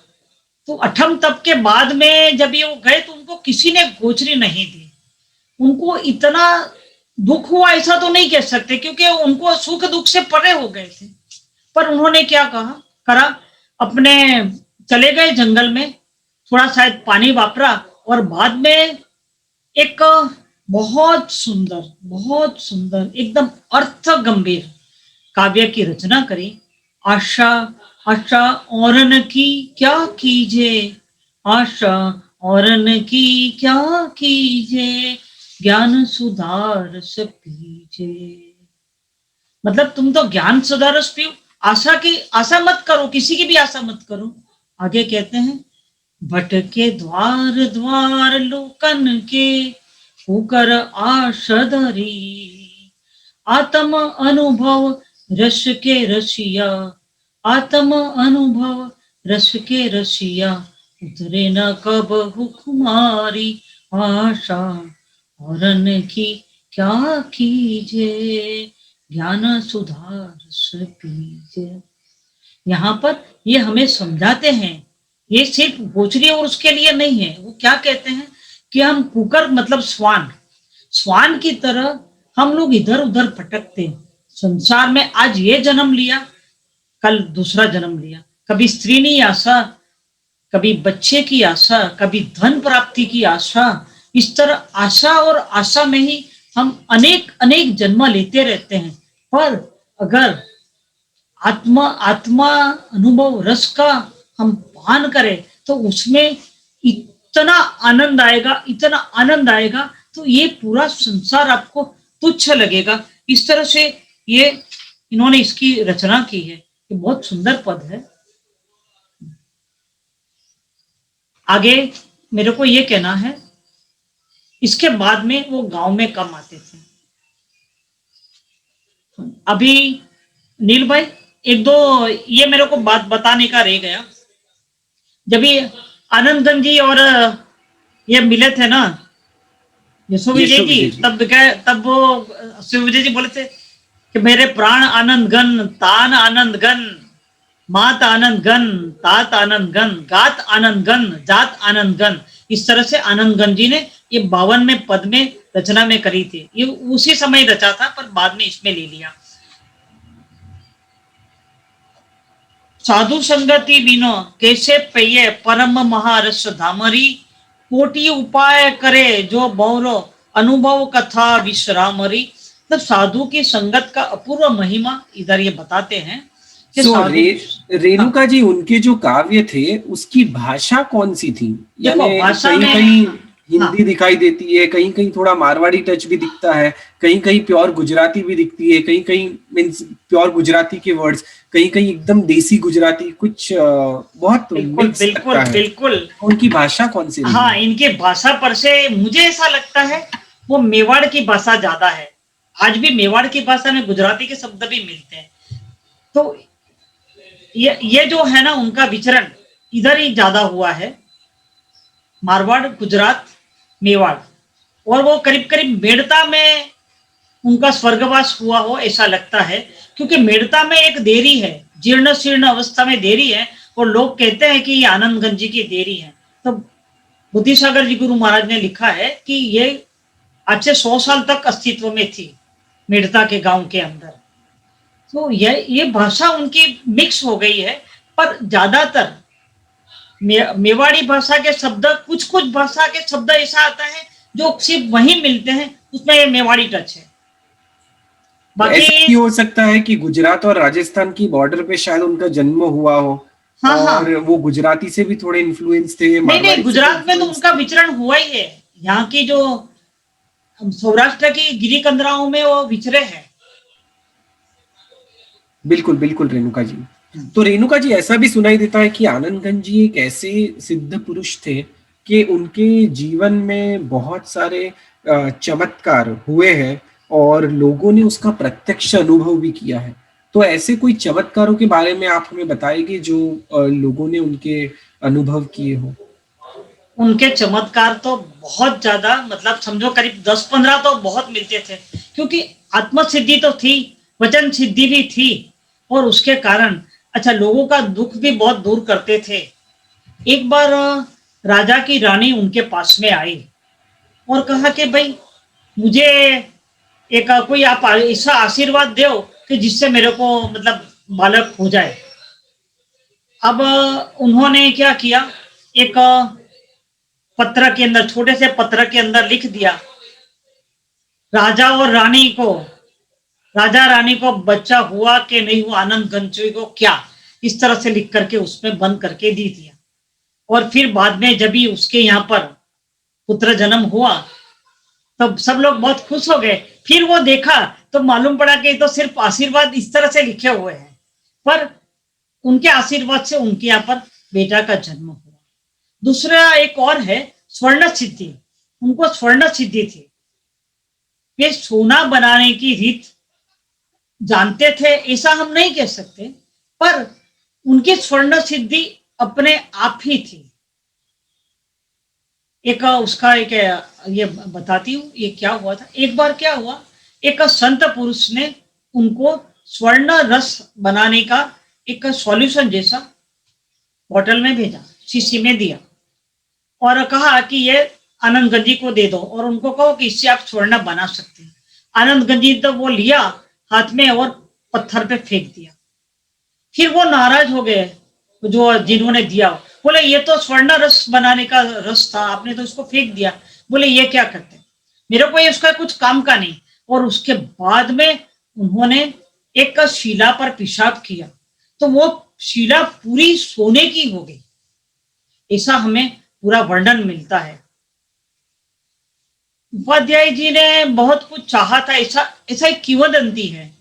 तो अठम तप के बाद में जब ये वो गए तो उनको किसी ने गोचरी नहीं दी। उनको इतना दुख हुआ ऐसा तो नहीं कह सकते, क्योंकि उनको सुख दुख से परे हो गए थे। पर उन्होंने क्या करा, अपने चले गए जंगल में, थोड़ा शायद पानी वापरा, और बाद में एक बहुत सुंदर एकदम अर्थ गंभीर काव्य की रचना करी। आशा आशा औरन की क्या कीजे, आशा औरन की क्या कीजे, ज्ञान सुधार से पीजे। मतलब तुम तो ज्ञान सुधा रस पियो, आशा मत करो, किसी की भी आशा मत करो। आगे कहते हैं, भटके द्वार द्वार लोकन के, होकर आशा धरी, आत्म अनुभव रस के रसिया, आत्म अनुभव रस के रसिया, उतरे न कब हुकुमारी, आशा औरन की क्या कीजे, ज्ञान सुधार से पीजे। यहाँ पर ये हमें समझाते हैं, ये सिर्फ गोचरी और उसके लिए नहीं है। वो क्या कहते हैं कि हम कुकर मतलब स्वान की तरह हम लोग इधर उधर भटकते हैं संसार में। आज ये जन्म लिया, कल दूसरा जन्म लिया, कभी स्त्री की आशा, कभी बच्चे की आशा, कभी धन प्राप्ति की आशा। इस तरह आशा और आशा में ही हम अनेक अनेक जन्म लेते रहते हैं। पर अगर आत्मा आत्मा अनुभव रस का हम पान करें तो उसमें इतना आनंद आएगा, इतना आनंद आएगा, तो ये पूरा संसार आपको तुच्छ लगेगा। इस तरह से ये इन्होंने इसकी रचना की है। ये बहुत सुंदर पद है। आगे मेरे को ये कहना है, इसके बाद में वो गांव में कम आते थे। अभी नील भाई एक दो ये मेरे को बात बताने का रह गया। जब ये आनंदगंज जी और ये मिले थे ना यशो विजय जी, तब वो शिव विजय जी बोले थे कि मेरे प्राण आनंद गन, तान आनंद गन, मात आनंद गन, तात आनंद गन, गात आनंद गन, जात आनंद गन। इस तरह से आनंदगन जी ने ये 52वें पद में रचना में करी थी। ये उसी समय रचा था पर बाद में इसमें ले लिया। साधु संगति बिनो कैसे पये परम महारस धामरी, कोटि उपाय करे जो बौरो अनुभव कथा विश्रामरी। मतलब साधु की संगत का अपूर्व महिमा इधर ये बताते हैं कि रेणुका जी उनके जो काव्य थे उसकी भाषा कौन सी थी? देखो भाषा में कहीं हिंदी दिखाई देती है, कहीं कहीं थोड़ा मारवाड़ी टच भी दिखता है, कहीं कहीं प्योर गुजराती भी दिखती है, कहीं कहीं मीन्स प्योर गुजराती के वर्ड्स, कहीं कहीं एकदम देसी गुजराती, कुछ बहुत बिल्कुल उनकी भाषा कौन सी? हाँ, इनके भाषा पर से मुझे ऐसा लगता है वो मेवाड़ की भाषा ज्यादा है। आज भी मेवाड़ की भाषा में गुजराती के शब्द भी मिलते हैं। तो ये जो है ना उनका विचरण इधर ही ज्यादा हुआ है, मारवाड़, गुजरात, मेवाड़। और वो करीब करीब मेड़ता में उनका स्वर्गवास हुआ हो ऐसा लगता है, क्योंकि मेड़ता में एक देरी है, जीर्ण शीर्ण अवस्था में देरी है, और लोग कहते हैं कि ये आनंदगंज जी की देरी है। तो बुद्धिसागर जी गुरु महाराज ने लिखा है कि ये आज से 100 साल तक अस्तित्व में थी मेड़ता के गांव के अंदर। तो ये भाषा उनकी मिक्स हो गई है। पर ज्यादातर मेवाड़ी भाषा के शब्द, कुछ भाषा के शब्द ऐसा आता है जो सिर्फ वहीं मिलते हैं, उसमें ये मेवाड़ी टच है। बाकी ऐसा ही हो सकता है कि गुजरात और राजस्थान की बॉर्डर पे शायद उनका जन्म हुआ हो, हाँ हाँ, और वो गुजराती से भी थोड़े इन्फ्लुएंस थे, नहीं नहीं, मारवाड़ी से भी गुजरात में तो इन्फ्लुएंस उनका थे। विचरण हुआ ही है। यहाँ की जो सौराष्ट्र की गिरी कंदराओं में वो विचरे हैं। बिल्कुल बिल्कुल रेणुका जी। तो रेणुका जी, ऐसा भी सुनाई देता है कि आनंदगंज जी एक ऐसे सिद्ध पुरुष थे कि उनके जीवन में बहुत सारे चमत्कार हुए हैं और लोगों ने उसका प्रत्यक्ष अनुभव भी किया है। तो ऐसे कोई चमत्कारों के बारे में आप हमें बताएंगे जो लोगों ने उनके अनुभव किए हो। उनके चमत्कार तो बहुत ज्यादा, मतलब समझो करीब 10-15 तो बहुत मिलते थे, क्योंकि आत्म सिद्धि तो थी, वचन सिद्धि भी थी, और उसके कारण अच्छा लोगों का दुख भी बहुत दूर करते थे। एक बार राजा की रानी उनके पास में आई और कहा कि भाई मुझे एक कोई आप ऐसा आशीर्वाद दो कि जिससे मेरे को मतलब बालक हो जाए। अब उन्होंने क्या किया, एक पत्र के अंदर, छोटे से पत्र के अंदर लिख दिया, राजा और रानी को, राजा रानी को बच्चा हुआ कि नहीं हुआ, आनंद गंजोई को क्या, इस तरह से लिख करके उसमें बंद करके दे दिया। और फिर बाद में जब भी उसके यहाँ पर पुत्र जन्म हुआ तब सब लोग बहुत खुश हो गए। फिर वो देखा तो मालूम पड़ा कि तो सिर्फ आशीर्वाद इस तरह से लिखे हुए हैं, पर उनके आशीर्वाद से उनके यहाँ पर बेटा का जन्म हुआ। दूसरा एक और है, स्वर्ण सिद्धि। उनको स्वर्ण सिद्धि थी, वे सोना बनाने की रीत जानते थे ऐसा हम नहीं कह सकते, पर उनकी स्वर्ण सिद्धि अपने आप ही थी। एक उसका एक ये बताती हूँ ये क्या हुआ था। एक बार क्या हुआ, एक संत पुरुष ने उनको स्वर्ण रस बनाने का एक सॉल्यूशन जैसा बॉटल में भेजा, शीशी में दिया, और कहा कि ये आनंद गंजी को दे दो और उनको कहो कि इससे आप स्वर्ण बना सकते हैं। आनंद गंजी तो वो लिया हाथ में और पत्थर पे फेंक दिया। फिर वो नाराज हो गए, जो जिन्होंने दिया, बोले ये तो स्वर्ण रस बनाने का रस था, आपने तो इसको फेंक दिया। बोले ये क्या करते, मेरे को ये उसका कुछ काम का नहीं। और उसके बाद में उन्होंने एक शिला पर पेशाब किया तो वो शिला पूरी सोने की हो गई, ऐसा हमें पूरा वर्णन मिलता है। उपाध्याय जी ने बहुत कुछ चाहा था, ऐसा ऐसा एक किंवदंती है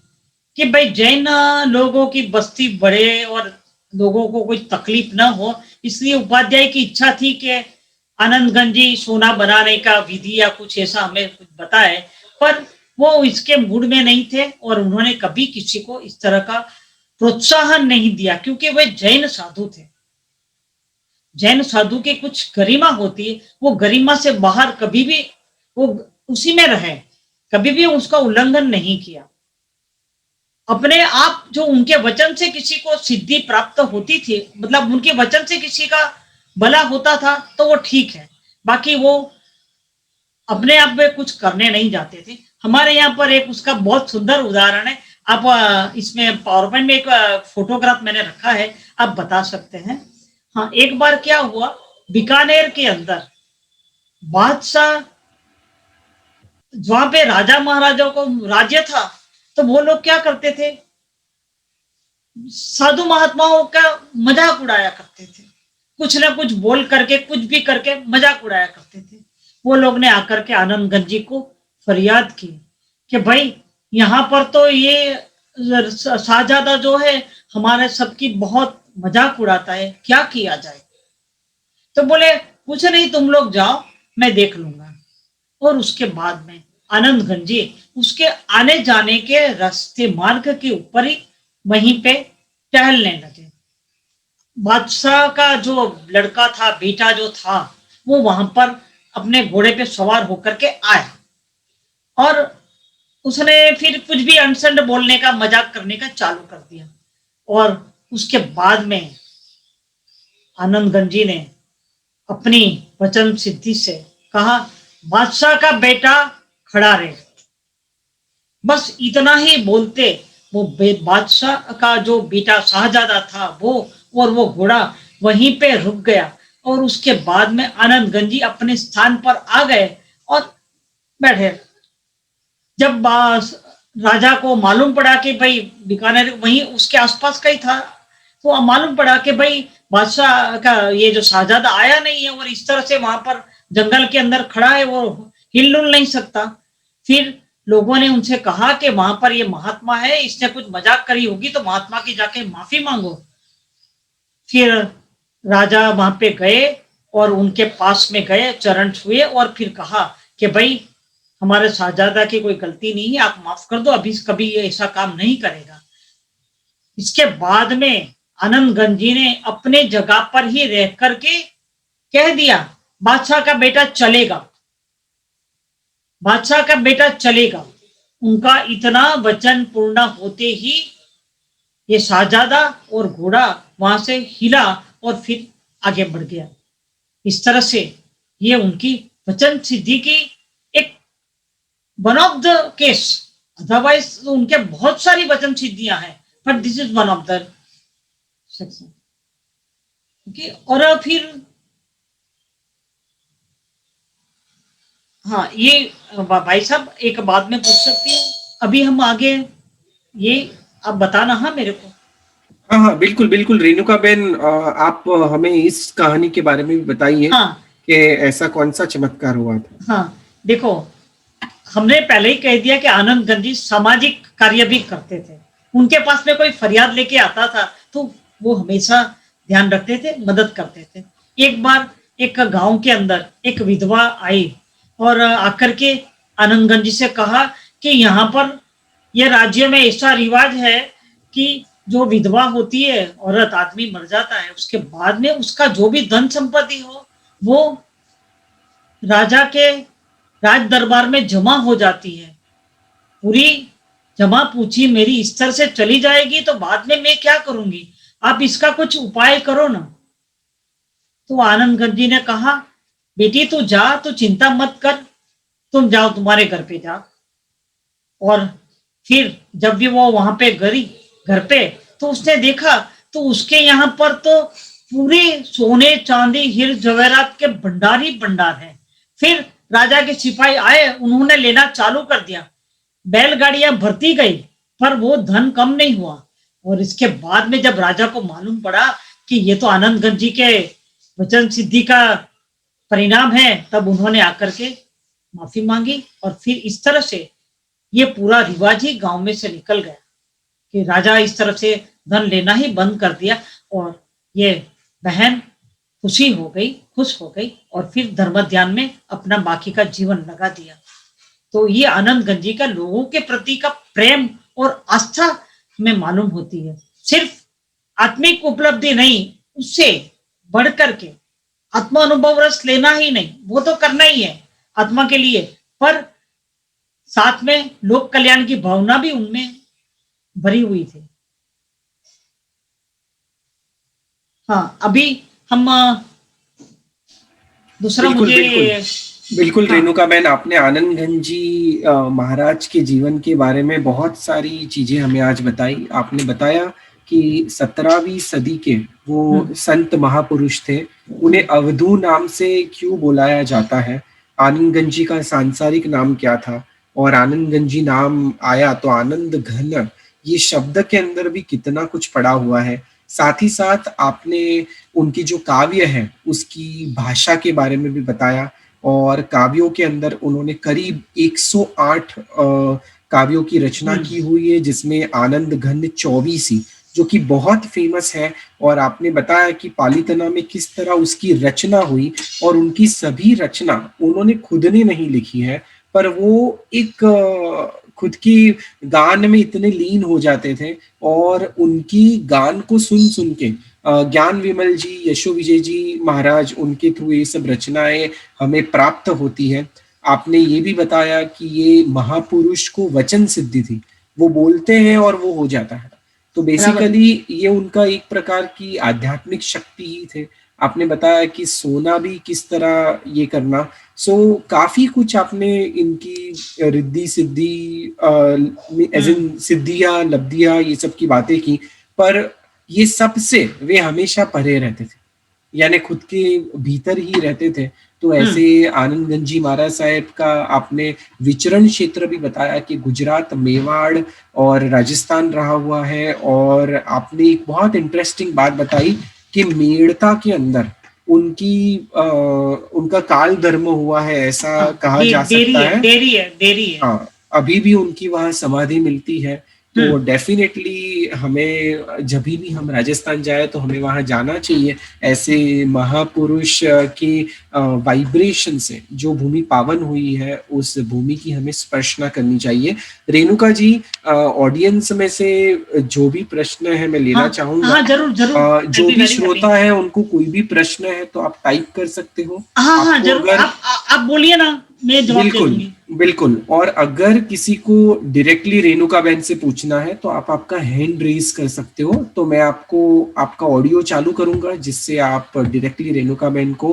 कि भाई जैन लोगों की बस्ती बढ़े और लोगों को कोई तकलीफ ना हो, इसलिए उपाध्याय की इच्छा थी कि आनंदगंजी सोना बनाने का विधि या कुछ ऐसा हमें कुछ बताए, पर वो इसके मूड में नहीं थे और उन्होंने कभी किसी को इस तरह का प्रोत्साहन नहीं दिया, क्योंकि वे जैन साधु थे। जैन साधु की कुछ गरिमा होती है, वो गरिमा से बाहर कभी भी वो उसी में रहे, कभी भी उसका उल्लंघन नहीं किया। अपने आप जो उनके वचन से किसी को सिद्धि प्राप्त होती थी, मतलब उनके वचन से किसी का भला होता था तो वो ठीक है, बाकी वो अपने आप में कुछ करने नहीं जाते थे। हमारे यहाँ पर एक उसका बहुत सुंदर उदाहरण है। आप इसमें पावर पॉइंट में एक फोटोग्राफ मैंने रखा है, आप बता सकते हैं। हाँ, एक बार क्या हुआ, बीकानेर के अंदर बादशाह, वहां पे राजा महाराजाओं को राज्य था, तो वो लोग क्या करते थे, साधु महात्माओं का मजाक उड़ाया करते थे, कुछ ना कुछ बोल करके, कुछ भी करके मजाक उड़ाया करते थे। वो लोग ने आकर के आनंदगंज जी को फरियाद की कि भाई यहाँ पर तो ये शाहजादा जो है हमारे सबकी बहुत मजाक उड़ाता है, क्या किया जाए। तो बोले कुछ नहीं, तुम लोग जाओ, मैं देख लूंगा। और उसके बाद में आनंदगंज जी उसके आने जाने के रास्ते मार्ग के ऊपर ही वहीं पे टहलने लगे। बादशाह का जो लड़का था, बेटा जो था, वो वहां पर अपने घोड़े पे सवार होकर के आया और उसने फिर कुछ भी अनसंड बोलने का, मजाक करने का चालू कर दिया। और उसके बाद में आनंदगंज जी ने अपनी वचन सिद्धि से कहा, बादशाह का बेटा खड़ा रहे। बस इतना ही बोलते वो बादशाह का जो बेटा शाहजादा था वो, और वो घोड़ा वहीं पे रुक गया। और उसके बाद में आनंदगंजी अपने स्थान पर आ गए और बैठे। जब राजा को मालूम पड़ा कि भाई बीकानेर वहीं उसके आसपास का ही था, तो मालूम पड़ा कि भाई बादशाह का ये जो शहजादा आया नहीं है और इस तरह से वहां पर जंगल के अंदर खड़ा है, वो हिल डुल नहीं सकता। फिर लोगों ने उनसे कहा कि वहां पर ये महात्मा है, इसने कुछ मजाक करी होगी, तो महात्मा की जाके माफी मांगो। फिर राजा वहां पे गए और उनके पास में गए, चरण छुए और फिर कहा कि भाई हमारे शहजादा की कोई गलती नहीं है, आप माफ कर दो, अभी कभी ये ऐसा काम नहीं करेगा। इसके बाद में आनंदगंज जी ने अपने जगह पर ही रह करके कह दिया, बादशाह का बेटा चलेगा, बादशाह का बेटा चलेगा। उनका इतना वचन पूर्ण होते ही ये शहजादा और घोड़ा वहां से हिला और फिर आगे बढ़ गया। इस तरह से ये उनकी वचन सिद्धि की एक one of the case. Otherwise उनके बहुत सारी वचन सिद्धियां हैं, but this is one of the section. Okay, और फिर हाँ, ये भाई साहब एक बाद में पूछ सकती हूँ, अभी हम आगे ये आप बताना हाँ मेरे को। हाँ हाँ, बिल्कुल बिल्कुल रेणुका बहन, आप हमें इस कहानी के बारे में भी बताइए हाँ कि ऐसा कौन सा चमत्कार हुआ था। हाँ, देखो हमने पहले ही कह दिया कि आनंदगंज जी सामाजिक कार्य भी करते थे। उनके पास में कोई फरियाद लेके आता था तो वो हमेशा ध्यान रखते थे, मदद करते थे। एक बार एक गांव के अंदर एक विधवा आई और आकर के आनंदगंज जी से कहा कि यहाँ पर यह राज्य में ऐसा रिवाज है कि जो विधवा होती है, औरत आदमी मर जाता है, उसके बाद में उसका जो भी धन संपत्ति हो वो राजा के राज दरबार में जमा हो जाती है। पूरी जमा पूंजी मेरी इस तरह से चली जाएगी तो बाद में मैं क्या करूंगी, आप इसका कुछ उपाय करो ना। तो आनंदगंज जी ने कहा, बेटी तू जा, तू चिंता मत कर, तुम जाओ तुम्हारे घर पे जा। और फिर जब भी वो वहां पे गई घर पे, तो उसने देखा तो उसके यहाँ पर तो पूरे सोने चांदी हीरे जवाहरात के भंडार ही भंडार है। फिर राजा के सिपाही आए, उन्होंने लेना चालू कर दिया, बैलगाड़ियां भरती गई, पर वो धन कम नहीं हुआ। और इसके बाद में जब राजा को मालूम पड़ा कि ये तो आनंदगंज जी के वचन सिद्धि का परिणाम है, तब उन्होंने आकर के माफी मांगी और फिर इस तरह से ये पूरा रिवाज ही गांव में से निकल गया कि राजा इस तरफ से धन लेना ही बंद कर दिया और ये बहन खुशी हो गई, खुश हो गई और फिर धर्म ध्यान में अपना बाकी का जीवन लगा दिया। तो ये आनंदगंज जी का लोगों के प्रति का प्रेम और आस्था हमें मालूम होती है। सिर्फ आत्मिक उपलब्धि नहीं, उससे बढ़ करके आत्मा अनुभव रस लेना ही नहीं, वो तो करना ही है आत्मा के लिए, पर साथ में लोक कल्याण की भावना भी उनमें भरी हुई थी। हाँ, अभी हम दूसरा बिल्कुल मुझे बिल्कुल बिल्कुल हाँ रेणुका बहन, आपने आनंदगंज जी महाराज के जीवन के बारे में बहुत सारी चीजें हमें आज बताई। आपने बताया कि 17वीं सदी के वो संत महापुरुष थे, उन्हें अवधू नाम से क्यों बुलाया जाता है, आनंदगंज जी का सांसारिक नाम क्या था, और आनंदगंज जी नाम आया तो आनंद घन, ये शब्द के अंदर भी कितना कुछ पड़ा हुआ है। साथ ही साथ आपने उनकी जो काव्य है उसकी भाषा के बारे में भी बताया, और काव्यों के अंदर उन्होंने करीब 108 काव्यों की रचना की हुई है, जिसमें आनंद घन 24 जो कि बहुत फेमस है। और आपने बताया कि पालीतना में किस तरह उसकी रचना हुई, और उनकी सभी रचना उन्होंने खुद ने नहीं लिखी है, पर वो एक खुद की गान में इतने लीन हो जाते थे, और उनकी गान को सुन सुन के ज्ञान विमल जी, यशो विजय जी महाराज, उनके थ्रू ये सब रचनाएं हमें प्राप्त होती है। आपने ये भी बताया कि ये महापुरुष को वचन सिद्धि थी, वो बोलते हैं और वो हो जाता है। तो बेसिकली ये उनका एक प्रकार की आध्यात्मिक शक्ति ही थे। आपने बताया कि सोना भी किस तरह ये करना, काफी कुछ आपने इनकी रिद्धि सिद्धि एज इन सिद्धियां लब्धियां ये सब की बातें की, पर ये सबसे वे हमेशा परे रहते थे। यानी खुद के भीतर ही रहते थे। तो ऐसे आनंद गंजी महाराज साहब का आपने विचरण क्षेत्र भी बताया कि गुजरात, मेवाड़ और राजस्थान रहा हुआ है, और आपने एक बहुत इंटरेस्टिंग बात बताई कि मेड़ता के अंदर उनका काल धर्म हुआ है, ऐसा हाँ, कहा जा देरी सकता है, है। देरी है, देरी है। हाँ, अभी भी उनकी वहाँ समाधि मिलती है। तो डेफिनेटली हमें जब भी हम राजस्थान जाए तो हमें वहाँ जाना चाहिए। ऐसे महापुरुष की वाइब्रेशन से जो भूमि पावन हुई है, उस भूमि की हमें स्पर्शना करनी चाहिए। रेणुका जी, ऑडियंस में से जो भी प्रश्न है मैं लेना हाँ, चाहूंगा। हाँ, जरूर, जरूर। I'll जो be भी very happy. श्रोता है उनको कोई भी प्रश्न है तो आप टाइप कर सकते हो। हाँ, हाँ, आपको जरूर। अगर आप बोलिए ना, मैं जवाब दे बिल्कुल दूंगी। बिल्कुल, और अगर किसी को डायरेक्टली रेणुका बहन से पूछना है तो आप आपका हैंड रेज कर सकते हो, तो मैं आपको आपका ऑडियो चालू करूंगा जिससे आप डायरेक्टली रेणुका बहन को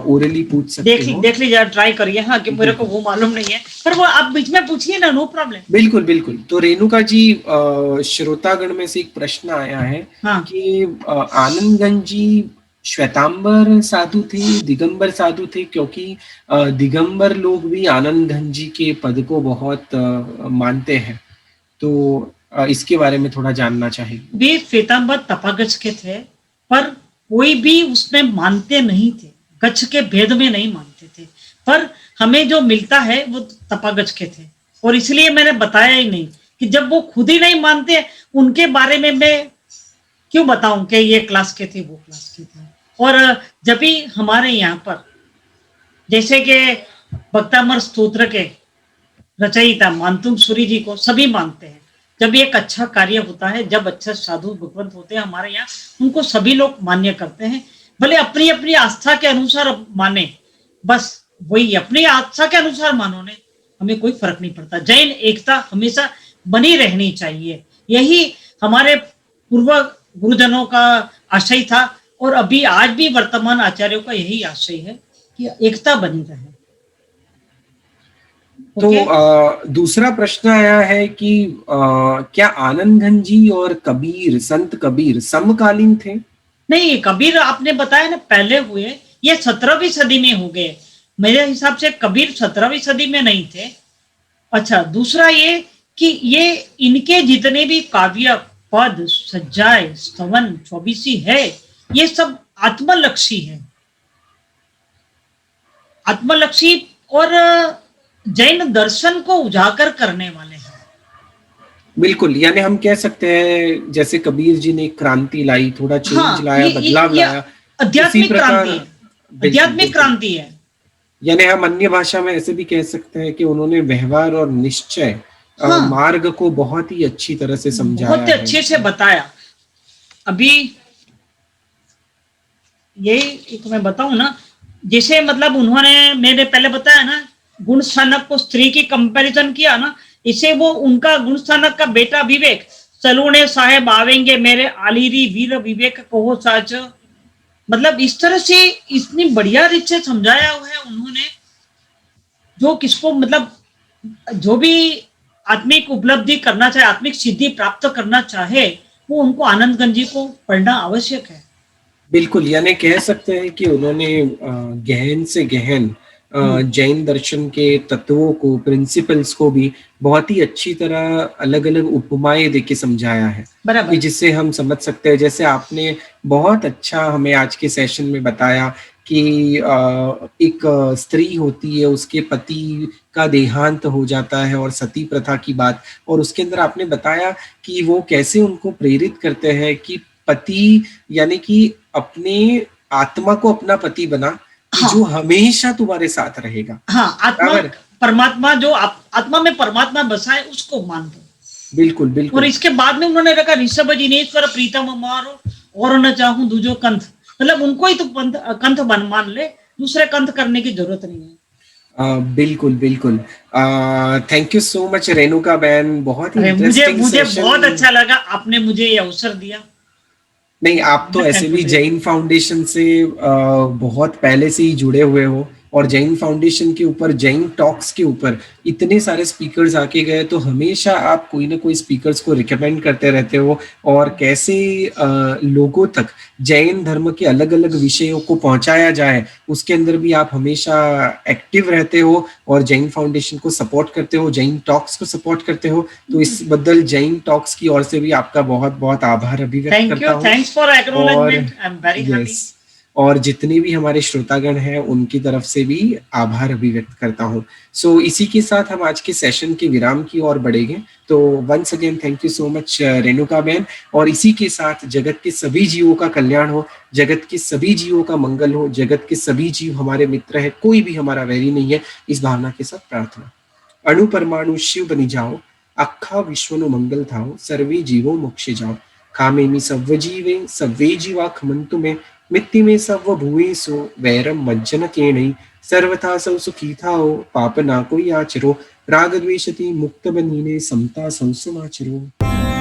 ओरली पूछ सकते हो। देख लीजिए, ट्राई करिए। हाँ, कि मेरे को वो मालूम नहीं है, पर वो आप बीच में पूछिए ना, नो प्रॉब्लम। बिल्कुल बिल्कुल। तो रेणुका जी, श्रोतागण में से एक प्रश्न आया है हाँ, कि आनंदगंज जी श्वेतांबर साधु थे, दिगंबर साधु थे? क्योंकि दिगंबर लोग भी आनंदगंज जी के पद को बहुत मानते हैं, तो इसके बारे में थोड़ा जानना चाहेंगे। वे श्वेतांबर तपागच के थे, पर कोई भी उसमें मानते नहीं थे, गच्छ के भेद में नहीं मानते थे। पर हमें जो मिलता है वो तपागच के थे, और इसलिए मैंने बताया ही नहीं कि जब वो खुद ही नहीं मानते, उनके बारे में मैं क्यों बताऊं कि ये क्लास के थे, वो क्लास के थे। और जब भी हमारे यहाँ पर, जैसे कि भक्तामर स्तोत्र के रचयिता मानतुंग सूरी जी को सभी मानते हैं। जब एक अच्छा कार्य होता है, जब अच्छे साधु भगवंत होते हैं हमारे यहाँ, उनको सभी लोग मान्य करते हैं। भले अपनी अपनी आस्था के अनुसार माने, बस वही अपनी आस्था के अनुसार मानो ने, हमें कोई फर्क नहीं पड़ता। जैन एकता हमेशा बनी रहनी चाहिए, यही हमारे पूर्व गुरुजनों का आशय था, और अभी आज भी वर्तमान आचार्यों का यही आशय है कि एकता बनी रहे। तो ओके? दूसरा प्रश्न आया है कि क्या आनंदगंज जी और कबीर, संत कबीर समकालीन थे? नहीं, कबीर आपने बताया ना पहले हुए, ये 17वीं सदी में हो गए। मेरे हिसाब से कबीर 17वीं सदी में नहीं थे। अच्छा, दूसरा ये कि ये इनके जितने भी काव्य, पद, सज्जाए, स्तवन, चौबीसी है, ये सब आत्मलक्षी है, आत्मलक्षी, और जैन दर्शन को उजागर करने वाले हैं। बिल्कुल, यानी हम कह सकते हैं जैसे कबीर जी ने क्रांति लाई, थोड़ा चेंज हाँ, लाया, बदलाव ये लाया, इसी आध्यात्मिक प्रकार। क्रांति है, बिल्कुल आध्यात्मिक बिल्कुल। क्रांति है। यानी हम अन्य भाषा में ऐसे भी कह सकते हैं कि उन्होंने व्यवहार और निश्चय हाँ, मार्ग को बहुत ही अच्छी तरह से समझाया बहुत है। अच्छे से बताया। अभी ये एक मैं बताऊं ना, जैसे मतलब उन्होंने, मैंने पहले बताया ना, गुण स्थानक को स्त्री की कंपैरिजन किया ना, इसे वो उनका गुण स्थानक का बेटा विवेक, सलूने साहेब आवेंगे मेरे आलिरी वीर विवेक कहो साच, मतलब इस तरह से इतनी बढ़िया रीत से समझाया हुआ है उन्होंने, जो किसको मतलब जो भी आत्मिक उपलब्धि करना चाहे, आत्मिक सिद्धि प्राप्त करना चाहे, वो उनको आनंदगंज जी को पढ़ना आवश्यक है। बिल्कुल, यानी कह सकते हैं कि उन्होंने गहन से गहन जैन दर्शन के तत्वों को, प्रिंसिपल्स को भी बहुत ही अच्छी तरह अलग अलग उपमाएं देके समझाया है, बराबर। कि जिससे हम समझ सकते हैं। जैसे आपने बहुत अच्छा हमें आज के सेशन में बताया कि एक स्त्री होती है, उसके पति का देहांत हो जाता है, और सती प्रथा की बात, और उसके अंदर आपने बताया कि वो कैसे उनको प्रेरित करते हैं कि पति, यानी कि अपने आत्मा को अपना पति बना, कि हाँ, जो हमेशा तुम्हारे साथ रहेगा। हाँ, आत्मा बराबर। परमात्मा, जो आत्मा में परमात्मा बसा है उसको मान दो। बिल्कुल और बिल्कुल। इसके बाद में उन्होंने रखा ऋषभ जिनेश्वर प्रीतम मारो और न चाहूं दूजो कंथ, मतलब उनको ही तो कंथ मान ले, दूसरे कंथ करने की जरूरत नहीं है। बिल्कुल बिल्कुल। Thank you so much Renuka बहन, बहुत ही अरे मुझे इंटरेस्टिंग मुझे सेशन। बहुत अच्छा लगा, आपने मुझे ये अवसर दिया। नहीं, आप तो मैं ऐसे भी थैंकफुल। जैन फाउंडेशन से बहुत पहले से ही जुड़े हुए हो, और जैन फाउंडेशन के ऊपर, जैन टॉक्स के ऊपर इतने सारे स्पीकर्स आके गए, तो हमेशा आप कोई ना कोई स्पीकर्स को रिकमेंड करते रहते हो, और कैसे लोगों तक जैन धर्म के अलग अलग विषयों को पहुंचाया जाए उसके अंदर भी आप हमेशा एक्टिव रहते हो और जैन फाउंडेशन को सपोर्ट करते हो, जैन टॉक्स को सपोर्ट करते हो। तो इस बदल जैन टॉक्स की ओर से भी आपका बहुत बहुत आभार अभिव्यक्त थैंक करता यू, हूँ। थैंक्स फॉर और acknowledgement, I am very happy. Yes, और जितने भी हमारे श्रोतागण हैं उनकी तरफ से भी आभार अभिव्यक्त करता हूँ। सो इसी के साथ हम आज के सेशन के विराम की ओर बढ़ेंगे। तो once again thank you so much Renuka बहन, और इसी के साथ जगत के सभी जीवों का कल्याण हो, जगत के सभी जीवों का मंगल हो, जगत के सभी जीव हमारे मित्र है, कोई भी हमारा वैरी नहीं है, इस भावना के साथ प्रार्थना। अणु परमाणु शिव बनी जाओ, अखा विश्वनु मंगल थाओ, सर्वे जीवो मोक्षे जाओ, कामेमि सव्व जीवे सव्वे जीवा खमन्तु मे, मित्ति में सव्व भूयेषु वैरम मज्जन केणै, सर्वथा सौ सुखी थाओ, पाप ना कोई आचरो, राग द्वेषति मुक्त बनीने, समता सौ समाचरो।